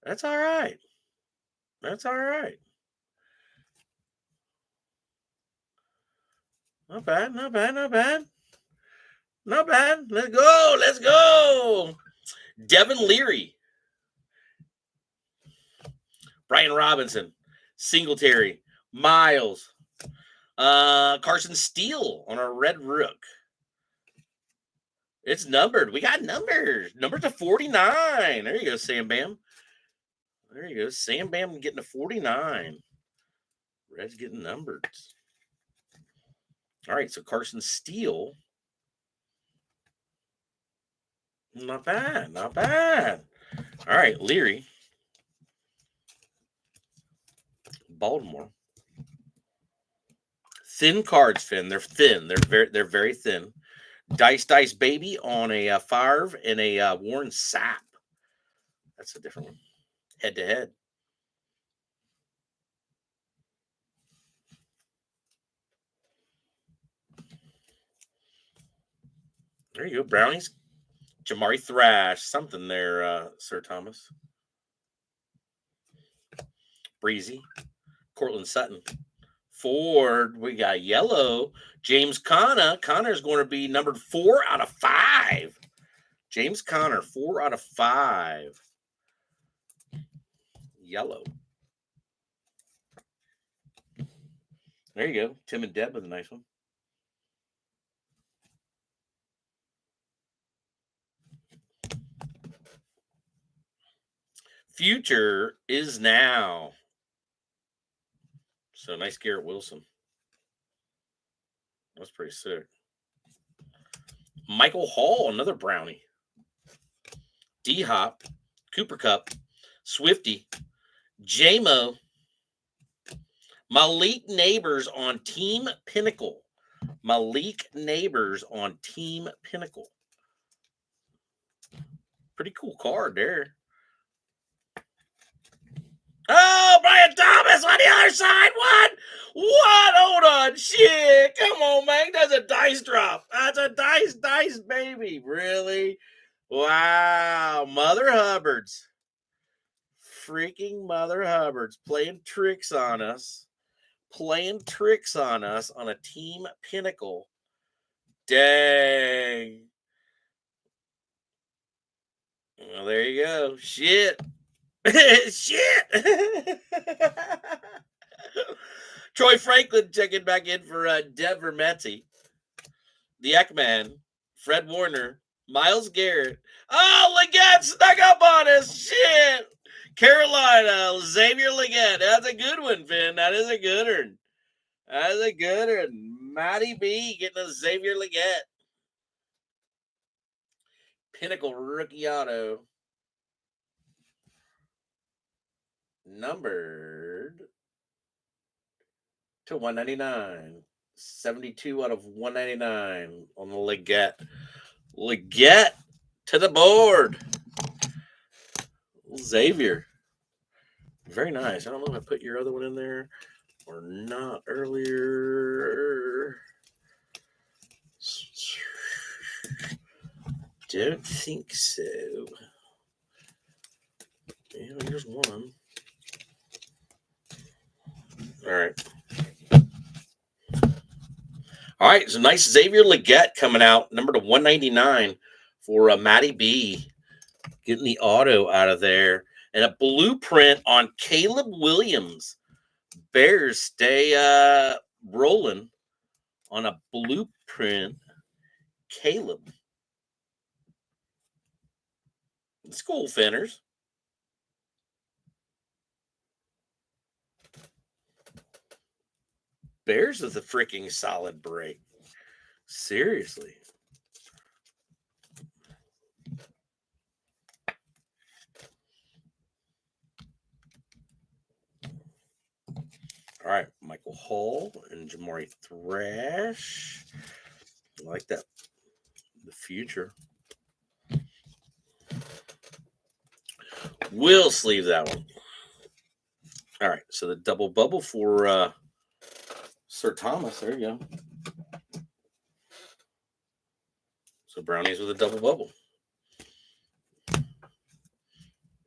That's all right. Not bad. Let's go. Devin Leary. Brian Robinson. Singletary. Miles. Carson Steele on our red rook. It's numbered. We got numbers. Numbers to 49. There you go, Sam Bam. Sam Bam getting to 49. Red's getting numbered. All right, so Carson Steele. Not bad. All right, Leary. Baltimore. Thin cards, Finn. They're thin. They're very thin. Dice Baby on a Favre and a Warren Sapp. That's a different one. Head to head. There you go. Brownies. Jamari Thrash. Something there, Sir Thomas. Breezy. Cortland Sutton. Ford. We got yellow. James Conner. Conner's going to be numbered 4 out of 5. James Conner, 4 out of 5. Yellow. There you go. Tim and Deb with a nice one. Future is now. So nice Garrett Wilson. That's pretty sick. Michael Hall, another brownie. D-Hop, Cooper Cup, Swifty, J-Mo, Malik Neighbors on Team Pinnacle. Pretty cool card there. Oh, Brian Thomas on the other side. What? Hold on. Shit. Come on, man. That's a dice drop. That's a dice, baby. Really? Wow. Mother Hubbards. Freaking Mother Hubbards playing tricks on us. Playing tricks on us on a Team Pinnacle. Dang. Well, there you go. Shit. Shit. Troy Franklin checking back in for Deb Vermetti. The Ekman. Fred Warner. Miles Garrett. Oh, Leggett snuck up on us. Shit. Carolina. Xavier Leggett. That's a good one, Finn. That is a good one. That's a good one. Matty B getting a Xavier Leggett. Pinnacle rookie auto. Numbered to 199. 72 out of 199 on the Leggett. Leggett to the board. Xavier. Very nice. I don't know if I put your other one in there or not earlier. Don't think so. Yeah, here's one. All right. All right, so nice Xavier Leggett coming out, number to 199 for Matty B. Getting the auto out of there. And a blueprint on Caleb Williams. Bears stay rolling on a blueprint. Caleb. School Finners. Bears is a freaking solid break. Seriously. All right, Michael Hall and Jamari Thrash. I like that. The future. We'll sleeve that one. All right, so the double bubble for Sir Thomas. There you go. So Brownies with a double bubble.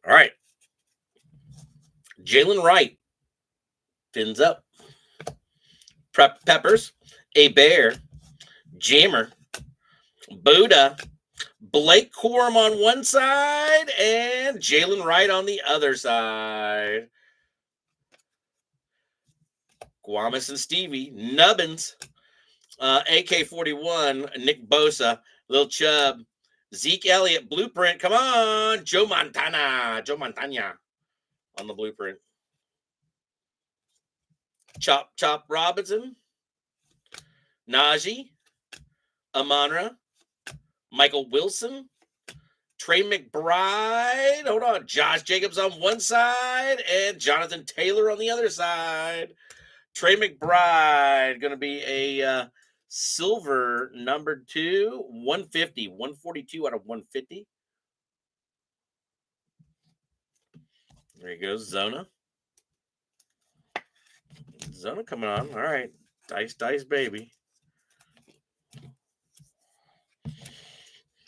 All right. Jalen Wright. Fins up. Peppers. A Bear. Jammer. Buddha. Blake Corum on one side and Jalen Wright on the other side. Guamas and Stevie. Nubbins. AK-41. Nick Bosa. Lil Chubb. Zeke Elliott. Blueprint. Come on. Joe Montana on the blueprint. Chop Robinson. Najee. Amonra. Michael Wilson. Trey McBride. Hold on. Josh Jacobs on one side and Jonathan Taylor on the other side. Trey McBride going to be a silver number 2, 150, 142 out of 150. There he goes, Zona. Zona coming on. All right. Dice, baby.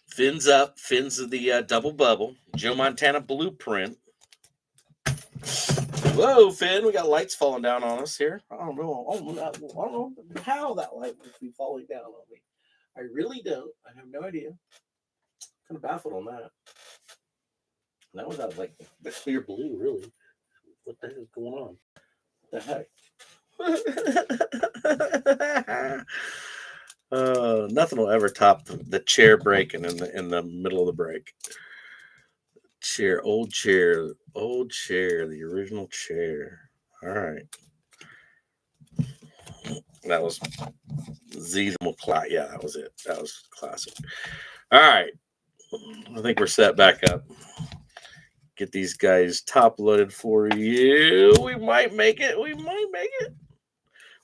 Fins up. Fins of the double bubble. Joe Montana blueprint. Whoa, Finn, we got lights falling down on us here. I don't know. I don't know how that light would be falling down on me. I really don't. I have no idea. Kind of baffled on that. That was like the clear blue, really. What the heck is going on? What the heck? Nothing will ever top the chair breaking in the middle of the break. Old chair, the original chair. All right. That was Zemo. Yeah, that was it. That was classic. All right. I think we're set back up. Get these guys top loaded for you. We might make it.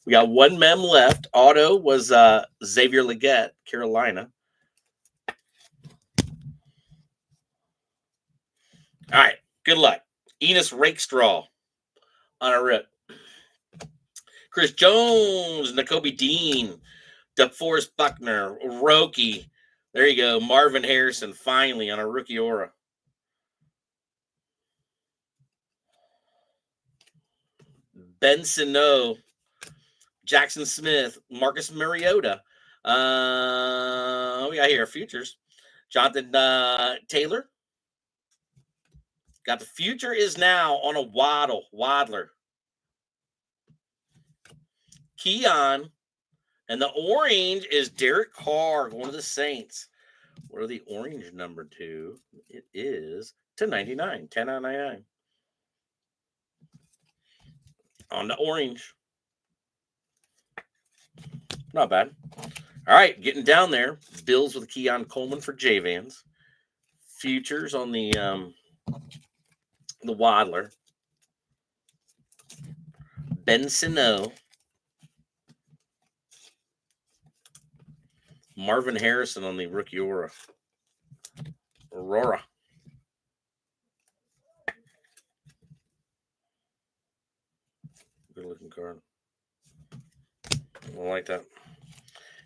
We got one mem left. Auto was Xavier Leggett, Carolina. All right. Good luck. Enos Rakestraw on a rip. Chris Jones, Nakobe Dean, DeForest Buckner, Roki. There you go. Marvin Harrison, finally, on a rookie aura. Ben Sano, Jackson Smith, Marcus Mariota. We got here futures. Jonathan Taylor. Got the future is now on a Waddler. Keon. And the orange is Derek Carr going to the Saints. What are the orange number 2? It is 1099. 10 out of 99. On the orange. Not bad. All right, getting down there. Bills with Keon Coleman for J-Vans. Futures on the Waddler. Ben Sano. Marvin Harrison on the rookie aura. Aurora. Good looking card. I like that.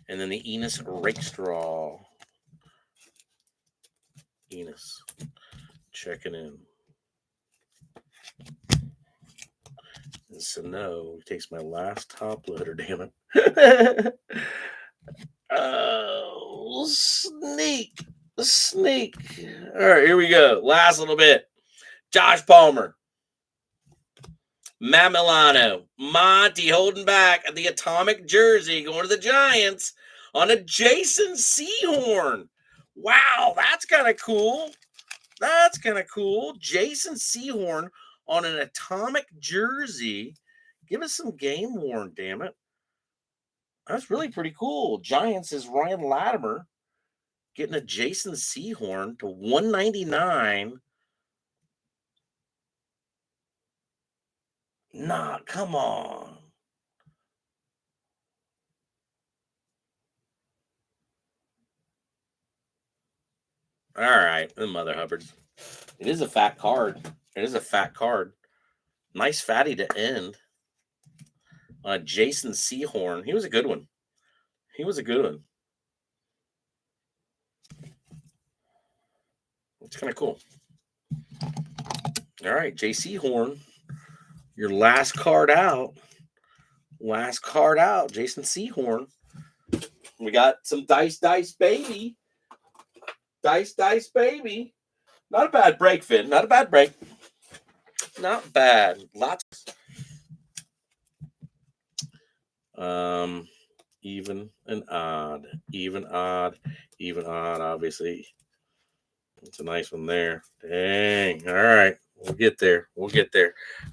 And then the Enos Rakestraw. Enos. Checking in. And Sano takes my last top loader, damn it. Oh, sneak. All right, here we go. Last little bit. Josh Palmer. Matt Milano. Monty holding back the atomic jersey going to the Giants on a Jason Sehorn. Wow, that's kind of cool. Jason Sehorn on an atomic jersey. Give us some game worn, damn it. That's really pretty cool. Giants is Ryan Latimer getting a Jason Sehorn to 199. Nah, come on. All right, the Mother Hubbards. It is a fat card. Nice fatty to end. Jason Sehorn. He was a good one. It's kind of cool. All right, JC Horn. Your last card out. Jason Sehorn. We got some dice, baby. Dice, baby. Not a bad break, Finn. Not a bad break. Not bad. Lots. Even and odd. Even odd, obviously. It's a nice one there. Dang. All right. We'll get there.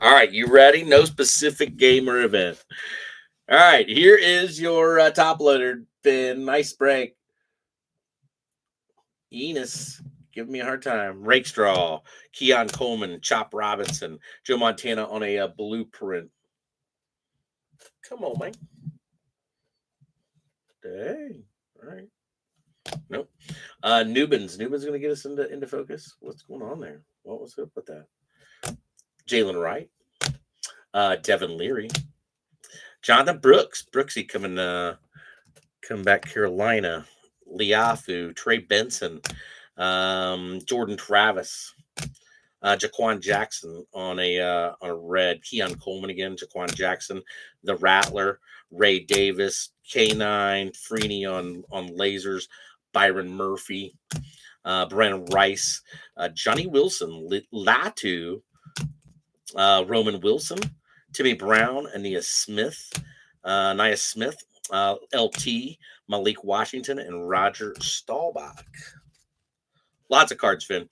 All right. You ready? No specific game or event. All right. Here is your top loader, Finn. Nice break. Enos. Give me a hard time. Rakestraw. Keon Coleman. Chop Robinson. Joe Montana on a blueprint. Come on, man. Dang. All right. Nope. Newbin's going to get us into focus. What's going on there? What was up with that? Jalen Wright. Devin Leary. Jonathan Brooks. Brooksy coming back Carolina. Liafu. Trey Benson. Jordan Travis. Jaquan Jackson on a red. Keon Coleman again. Jaquan Jackson. The Rattler. Ray Davis. K9. Freeney on lasers. Byron Murphy. Brandon Rice. Johnny Wilson. Latu. Roman Wilson. Timmy Brown. Nia Smith. LT. Malik Washington. And Roger Staubach. Lots of cards, Finn.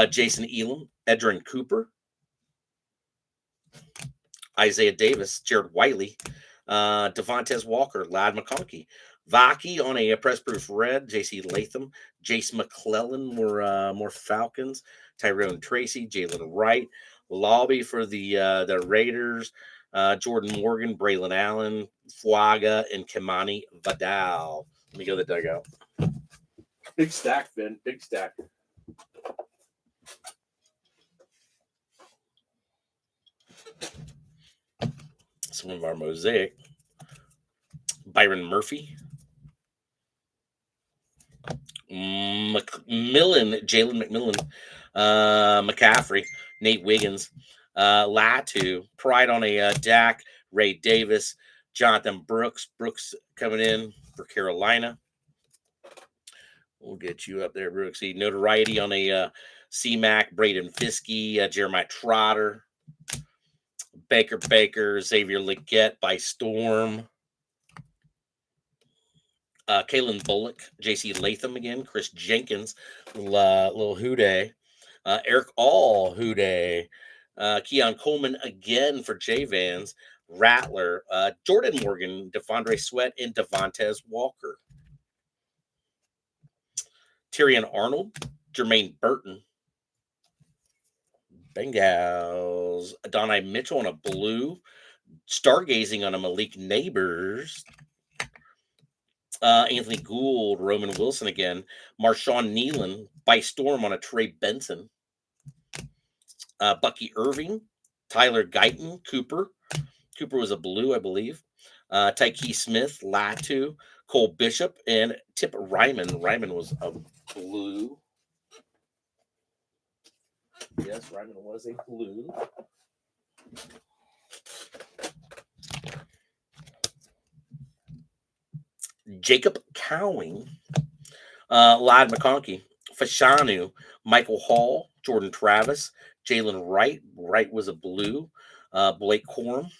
Jason Elam, Edrin Cooper, Isaiah Davis, Jared Wiley, Devontae Walker, Ladd McConkey, Vaki on a press proof red, JC Latham, Jace McClellan, more Falcons, Tyrone Tracy, Jalen Wright, Lobby for the Raiders, Jordan Morgan, Braylon Allen, Fuaga, and Kimani Vidal. Let me go to the dugout. Big stack, Finn. Big stack. Some of our Mosaic. Byron Murphy. Jalen McMillan, McCaffrey, Nate Wiggins, Latu, Pride on a Dak, Ray Davis, Jonathan Brooks coming in for Carolina. We'll get you up there, Brooksy. Notoriety on a C-Mac, Braden Fiskey, Jeremiah Trotter, Baker, Xavier Legette by storm. Kalen Bullock, J.C. Latham again, Chris Jenkins, little Houday, Eric All Houday, Keon Coleman again for J Vans, Rattler, Jordan Morgan, Devondre Sweat, and Devontae Walker. Tyrion Arnold, Jermaine Burton, Bengals, Adonai Mitchell on a blue, Stargazing on a Malik Neighbors, Anthony Gould, Roman Wilson again, Marshawn Nealon, by storm on a Trey Benson, Bucky Irving, Tyler Guyton, Cooper was a blue, I believe, Tyke Smith, Latu, Cole Bishop, and Tip Ryman. Ryman was a blue. Yes, Ryman was a blue. Jacob Cowing, Ladd McConkey, Fashanu, Michael Hall, Jordan Travis, Jalen Wright. Wright was a blue. Blake Corum,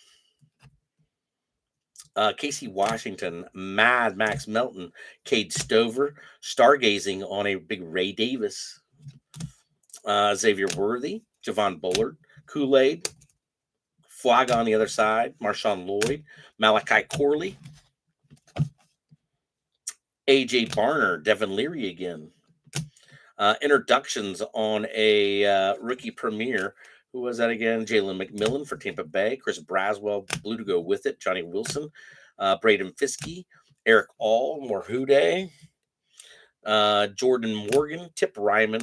Casey Washington, Mad Max Melton, Cade Stover, Stargazing on a big Ray Davis, Xavier Worthy, Javon Bullard, Kool-Aid, Flag on the other side, Marshawn Lloyd, Malachi Corley, AJ Barner, Devin Leary again. Introductions on a rookie premiere. Who was that again? Jalen McMillan for Tampa Bay. Chris Braswell, blue to go with it. Johnny Wilson. Braden Fiskey. Eric All, Morhude. Jordan Morgan. Tip Ryman.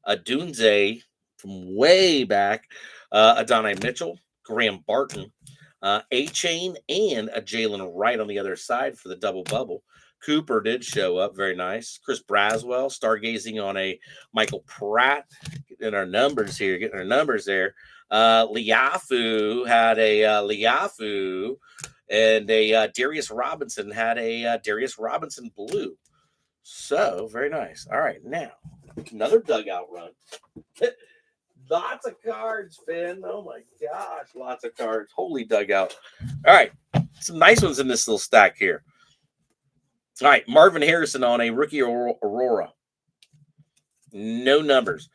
Dunze from way back. Adonai Mitchell. Graham Barton. A-Chain and a Jalen Wright on the other side for the double bubble. Cooper did show up. Very nice. Chris Braswell, stargazing on a Michael Pratt. Getting our numbers here. Getting our numbers there. Liafu had a Liafu. And a Darius Robinson had a Darius Robinson blue. So, very nice. All right, now, another dugout run. Lots of cards, Finn. Oh, my gosh. Lots of cards. Holy dugout. All right. Some nice ones in this little stack here. All right, Marvin Harrison on a rookie Aurora. No numbers.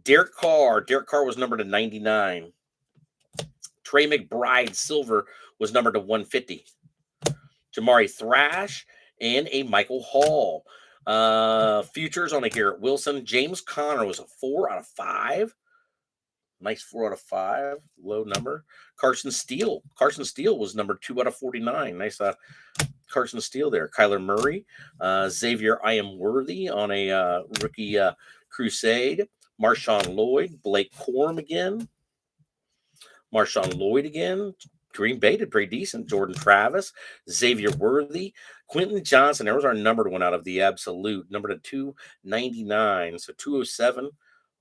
Derek Carr. Derek Carr was numbered to 99. Trey McBride, silver, was numbered to 150. Jamari Thrash and a Michael Hall. Futures on a Garrett Wilson. James Conner was a 4 out of 5. Nice 4 out of 5. Low number. Carson Steele. Carson Steele was number 2 out of 49. Nice Carson Steele there. Kyler Murray. Xavier I Am Worthy on a rookie Crusade. Marshawn Lloyd. Blake Corum again. Marshawn Lloyd again. Green Bay did pretty decent. Jordan Travis. Xavier Worthy. Quentin Johnson. There was our numbered one out of the absolute. Numbered at 299. So 207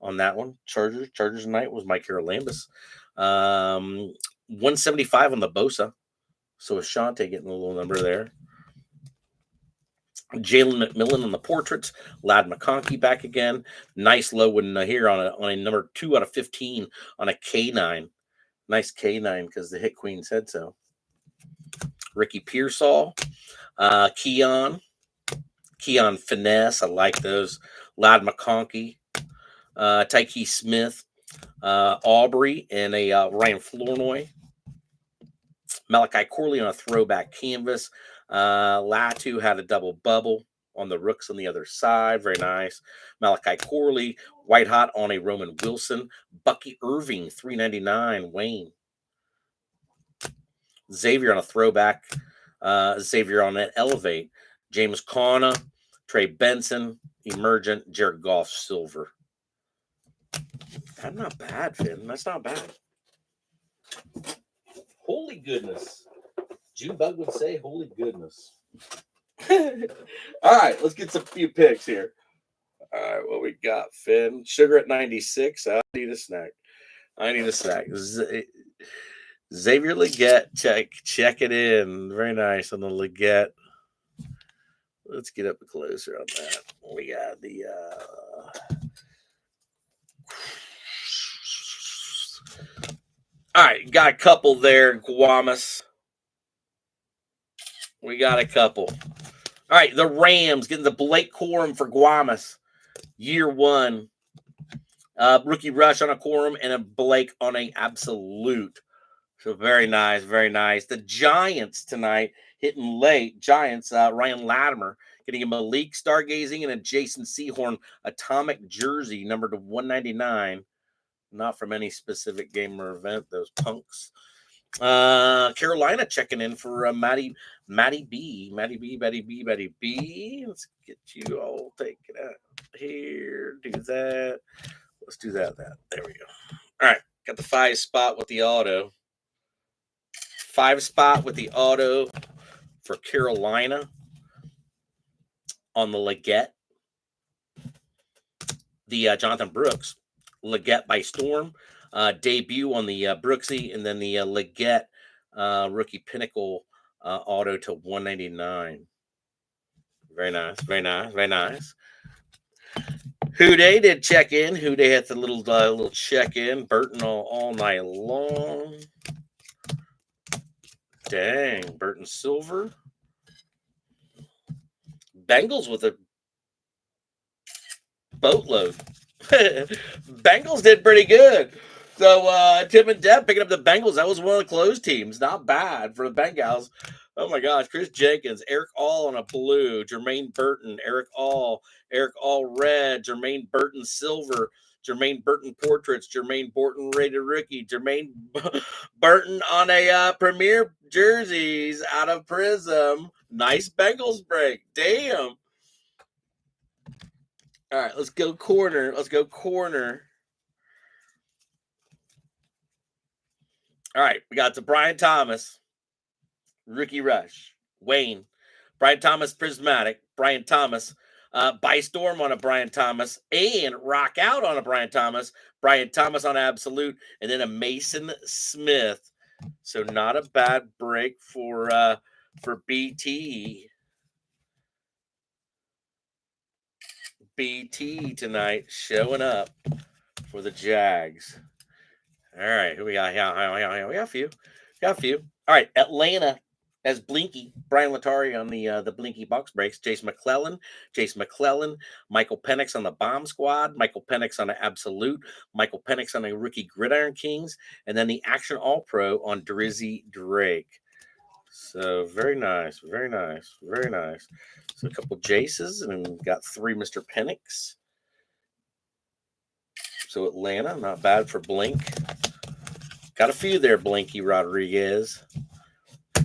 on that one. Chargers tonight was Mike Lambus. 175 on the Bosa. So Ashante getting a little number there. Jalen McMillan on the portraits. Ladd McConkey back again. Nice low one here on a number 2 out of 15 on a K9. Nice K9 because the Hit Queen said so. Ricky Pearsall. Keon Finesse. I like those. Ladd McConkey. Tyke Smith. Aubrey and a Ryan Flournoy. Malachi Corley on a throwback canvas. Latu had a double bubble on the rooks on the other side. Very nice. Malachi Corley, white hot on a Roman Wilson. Bucky Irving, $3.99. Wayne. Xavier on a throwback. Xavier on an elevate. James Conner, Trey Benson, emergent. Jared Goff, silver. That's not bad, Finn. That's not bad. Holy goodness. June Bug would say, holy goodness. All right, let's get some few picks here. All right, what we got, Finn? Sugar at 96. I need a snack. Xavier Leggett, check it in. Very nice on the Leggett. Let's get up closer on that. We got the all right, got a couple there, Guamas. We got a couple. All right, the Rams getting the Blake Corum for Guamas. Year 1. Rookie rush on a Corum and a Blake on a absolute. So very nice, very nice. The Giants tonight hitting late. Giants, Ryan Latimer getting a Malik Stargazing and a Jason Sehorn atomic jersey numbered to 199. Not from any specific game or event, those punks. Carolina checking in for Matty B. Let's get you all taken out here. Do that. Let's do that. There we go. All right. Got the 5 spot with the auto. 5 spot with the auto for Carolina on the Leggett. The Jonathan Brooks. Leggett by storm. Debut on the Brooksy, and then the Leggett rookie pinnacle auto to 199. Very nice, very nice, very nice. Houday did check in. Houday had the little check in. Burton all night long. Dang, Burton silver. Bengals with a boatload. Bengals did pretty good. So Tim and Deb picking up the Bengals. That was one of the closed teams. Not bad for the Bengals. Oh my gosh, Chris Jenkins, Eric All on a blue, Jermaine Burton, Eric All red, Jermaine Burton silver, Jermaine Burton portraits, Jermaine Burton rated rookie, Jermaine Burton on a premier jerseys out of Prism. Nice Bengals break. Damn. All right, let's go corner. All right, we got the Brian Thomas, rookie rush. Wayne, Brian Thomas prismatic, Brian Thomas, by storm on a Brian Thomas, and rock out on a Brian Thomas on absolute, and then a Mason Smith. So not a bad break for BT. BT tonight showing up for the Jags. All right, who we got? Yeah, we got a few. All right, Atlanta as Blinky. Brian Latari on the Blinky box breaks. Chase McClellan. Michael Penix on the Bomb Squad. Michael Penix on the Absolute. Michael Penix on the Rookie Gridiron Kings. And then the Action All-Pro on Drizzy Drake. So very nice. So a couple Jaces, and got 3 Mr. Penix. So Atlanta, not bad for Blink. Got a few there, Blinky Rodriguez. All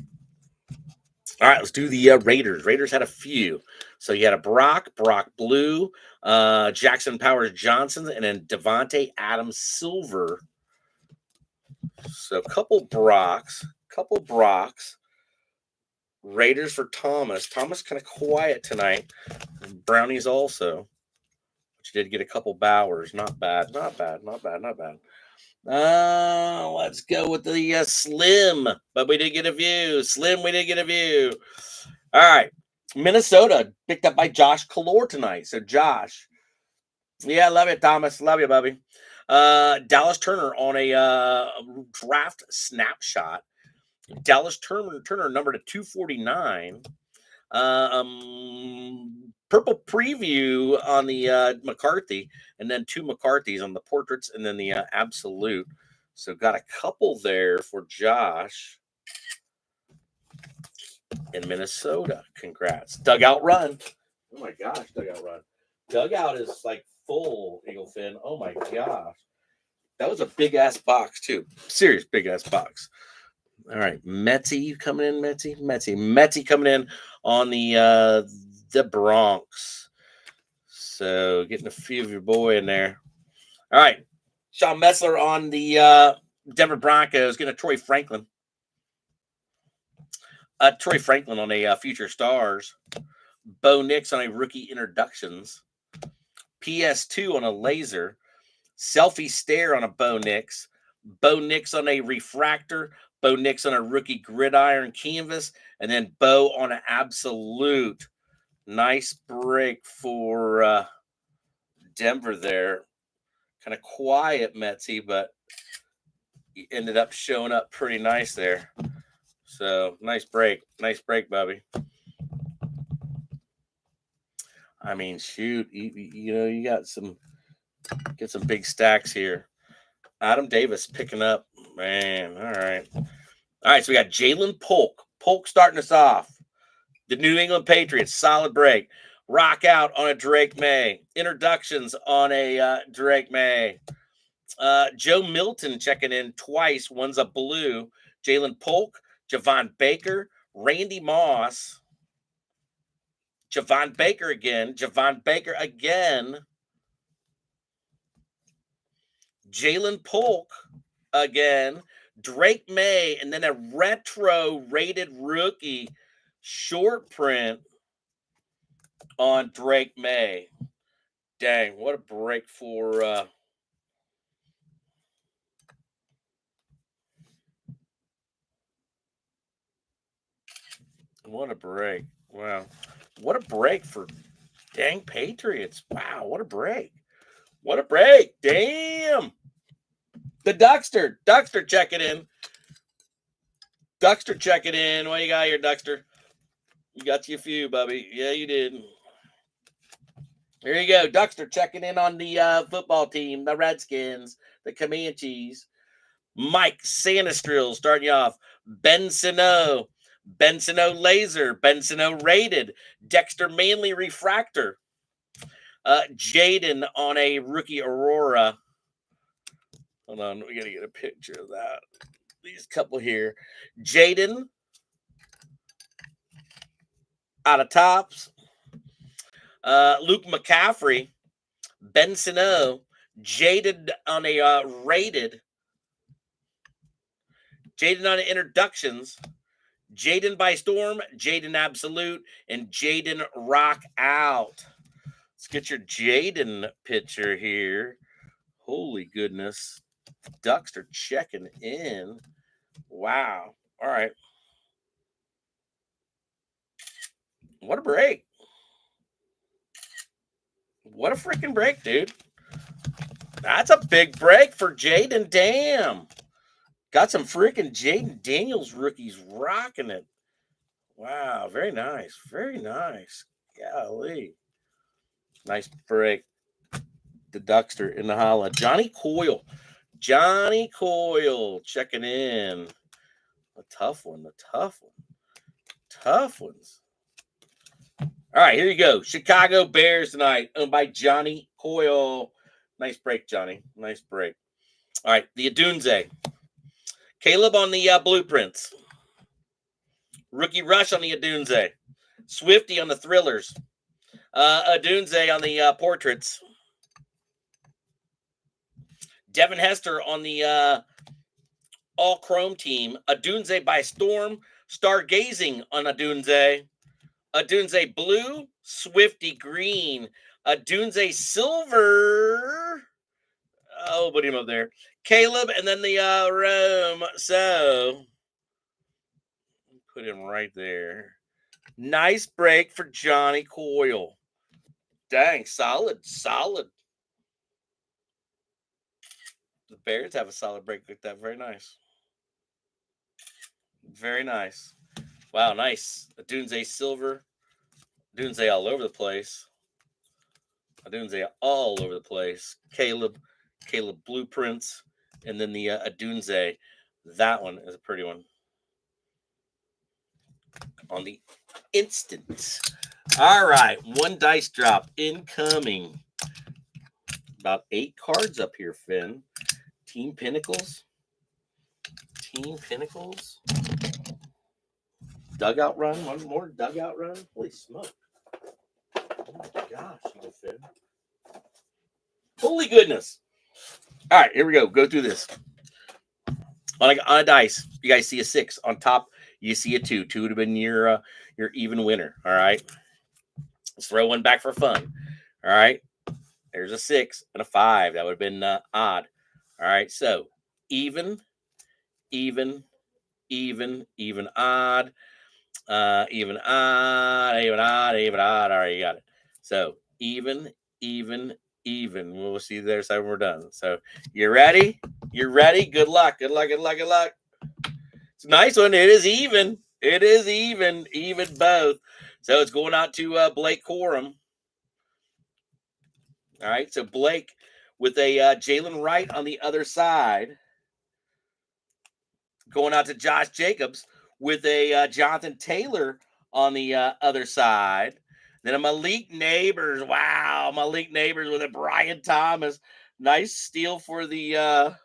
right, let's do the Raiders. Raiders had a few. So you had a Brock Blue, Jackson Powers Johnson, and then Devontae Adams Silver. So a couple Brocks. Raiders for Thomas. Thomas kind of quiet tonight. Brownies also. But you did get a couple Bowers. Not bad. Let's go with the Slim. But we did get a view. All right. Minnesota picked up by Josh Kalor tonight. So Josh. Yeah, love it, Thomas. Love you, Bubby. Dallas Turner on a draft snapshot. Dallas Turner number to 249. Purple preview on the McCarthy, and then 2 McCarthys on the portraits, and then the absolute. So got a couple there for Josh in Minnesota. Congrats. Dugout run. Oh my gosh, dugout run. Dugout is like full, Eagle Fin. Oh my gosh. That was a big ass box too. Serious big ass box. All right, Metsy coming in. Metsy coming in on the Bronx. So getting a few of your boy in there. All right, Sean Messler on the Denver Broncos. Getting a Troy Franklin. Troy Franklin on a Future Stars. Bo Nix on a Rookie Introductions. PS2 on a Laser. Selfie Stare on a Bo Nix. Bo Nix on a Refractor. Bo Nix on a Rookie Gridiron Canvas. And then Bo on an Absolute. Nice break for Denver there. Kind of quiet, Metsy, but he ended up showing up pretty nice there. So nice break, Bubby. I mean, shoot, you got some big stacks here. Adam Davis picking up, man. All right. So we got Jalen Polk. Polk starting us off. The New England Patriots, solid break. Rock out on a Drake May. Introductions on a Drake May. Joe Milton checking in twice. One's a blue. Jalen Polk, Javon Baker, Randy Moss. Javon Baker again. Jalen Polk again. Drake May, and then a retro rated rookie short print on Drake May. Dang, what a break for what a break. Wow. What a break for dang Patriots. Wow, what a break. Damn. The Duckster checking in. What you got here, Duckster? You got you a few, Bubby. Yeah, you did. Here you go. Duckster checking in on the football team, the Redskins, the Comanches. Mike Sanistril starting you off. Ben Sano Laser. Ben Sano Rated. Dexter Manley Refractor. Jaden on a Rookie Aurora. Hold on. We got to get a picture of that. These couple here. Jaden out of Tops. Luke McCaffrey. Ben Sano. Jaden on a Rated. Jaden on Introductions. Jaden by Storm, Jaden Absolute, and Jaden Rock Out. Let's get your Jaden picture here. Holy goodness. Ducks are checking in. Wow. All right. What a break. What a freaking break, dude. That's a big break for Jaden. Damn. Got some freaking Jaden Daniels rookies rocking it. Wow. Very nice. Golly. Nice break. The Duckster in the holla. Johnny Coyle checking in. A tough one. Tough ones. All right, here you go. Chicago Bears tonight, owned by Johnny Coyle. Nice break, Johnny. Nice break. All right, the Adunze. Caleb on the blueprints. Rookie Rush on the Adunze. Swifty on the Thrillers. Adunze on the portraits. Devin Hester on the all Chrome team. Adunze by Storm. Stargazing on Adunze. Adunze blue. Swifty green. Adunze silver. Oh, put him up there. Caleb, and then the Rome. So put him right there. Nice break for Johnny Coyle. Dang, solid. The Bears have a solid break like that. Very nice. Wow, nice. Adunze silver. Adunze all over the place. Caleb blueprints. And then the Adunze. That one is a pretty one. On the instant. All right. One dice drop incoming. About 8 cards up here, Finn. Team Pinnacles. Dugout run. One more dugout run. Holy smoke. Oh my gosh, you Finn. Holy goodness. All right, here we go. Go through this. On a dice, you guys see a 6. On top, You see a 2. 2 would have been your even winner. All right. Let's throw one back for fun. All right. There's a 6 and a 5. That would have been odd. All right. So even, even, even odd, even odd, even odd, even odd. All right, you got it. So even, even. We'll see there. So we're done. So you ready? You ready? Good luck. Good luck. Good luck. Good luck. It's a nice one. It is even. It is even. Even both. So it's going out to Blake Corum. All right. So Blake with a Jalen Wright on the other side. Going out to Josh Jacobs with a Jonathan Taylor on the other side. Then a Malik Neighbors. Wow. Malik Neighbors with a Brian Thomas. Nice steal for the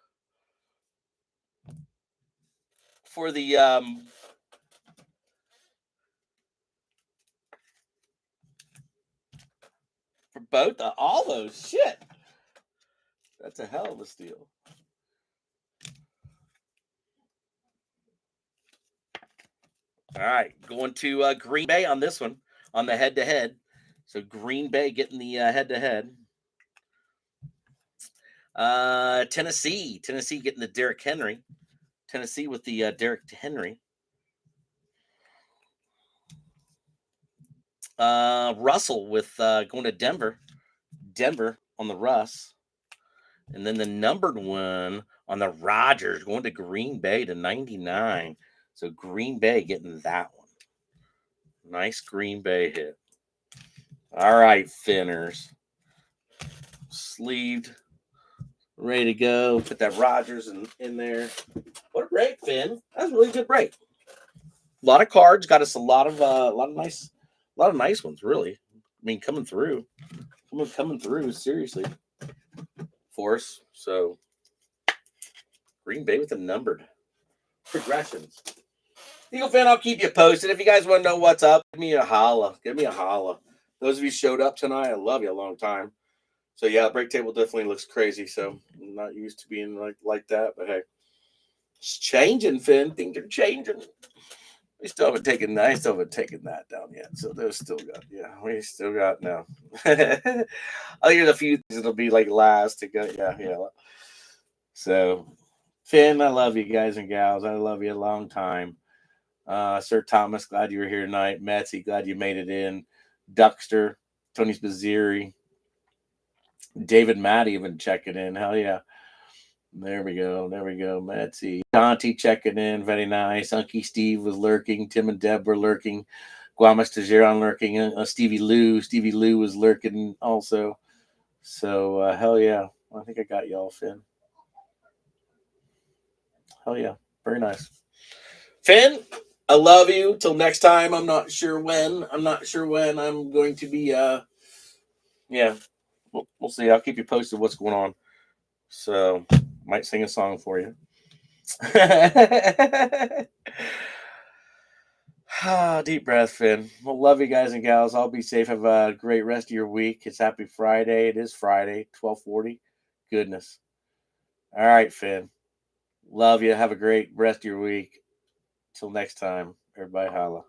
for both all those. Shit. That's a hell of a steal. All right, going to Green Bay on this one, on the head-to-head. So Green Bay getting the head-to-head. Tennessee getting the Derrick Henry. Tennessee with the Derrick Henry. Russell with going to Denver. Denver on the Russ. And then the numbered one on the Rodgers going to Green Bay to 99. So Green Bay getting that one. Nice Green Bay hit. All right, Finners. Sleeved. Ready to go. Put that Rodgers in there. What a break, Finn. That's a really good break. A lot of cards. Got us a lot of nice ones, really. I mean, coming through. Coming through, seriously. For us. So Green Bay with the numbered progressions. Eagle fan, I'll keep you posted. If you guys want to know what's up, give me a holla. Give me a holla. Those of you showed up tonight, I love you a long time. So yeah, the break table definitely looks crazy. So I'm not used to being like that, but hey, it's changing, Finn. Things are changing. We still haven't taken that down yet. So there's still got we still got now. I'll hear a few things that'll be like last to go. Yeah. So Finn, I love you guys and gals. I love you a long time. Sir Thomas, glad you were here tonight. Metsy, glad you made it in. Duckster, Tony Spazzeri, David Matt even checking in. Hell yeah. There we go. Metsy. Dante checking in. Very nice. Unky Steve was lurking. Tim and Deb were lurking. Guamas Tajiron lurking. Stevie Lou was lurking also. So, hell yeah. I think I got y'all, Finn. Hell yeah. Very nice. Finn, I love you. Till next time. I'm not sure when I'm going to be, yeah. We'll see. I'll keep you posted what's going on. So, might sing a song for you. Deep breath, Finn. Well, love you guys and gals. I'll be safe. Have a great rest of your week. It's happy Friday. It is Friday, 12:40. Goodness. All right, Finn. Love you. Have a great rest of your week. Till next time, everybody holla.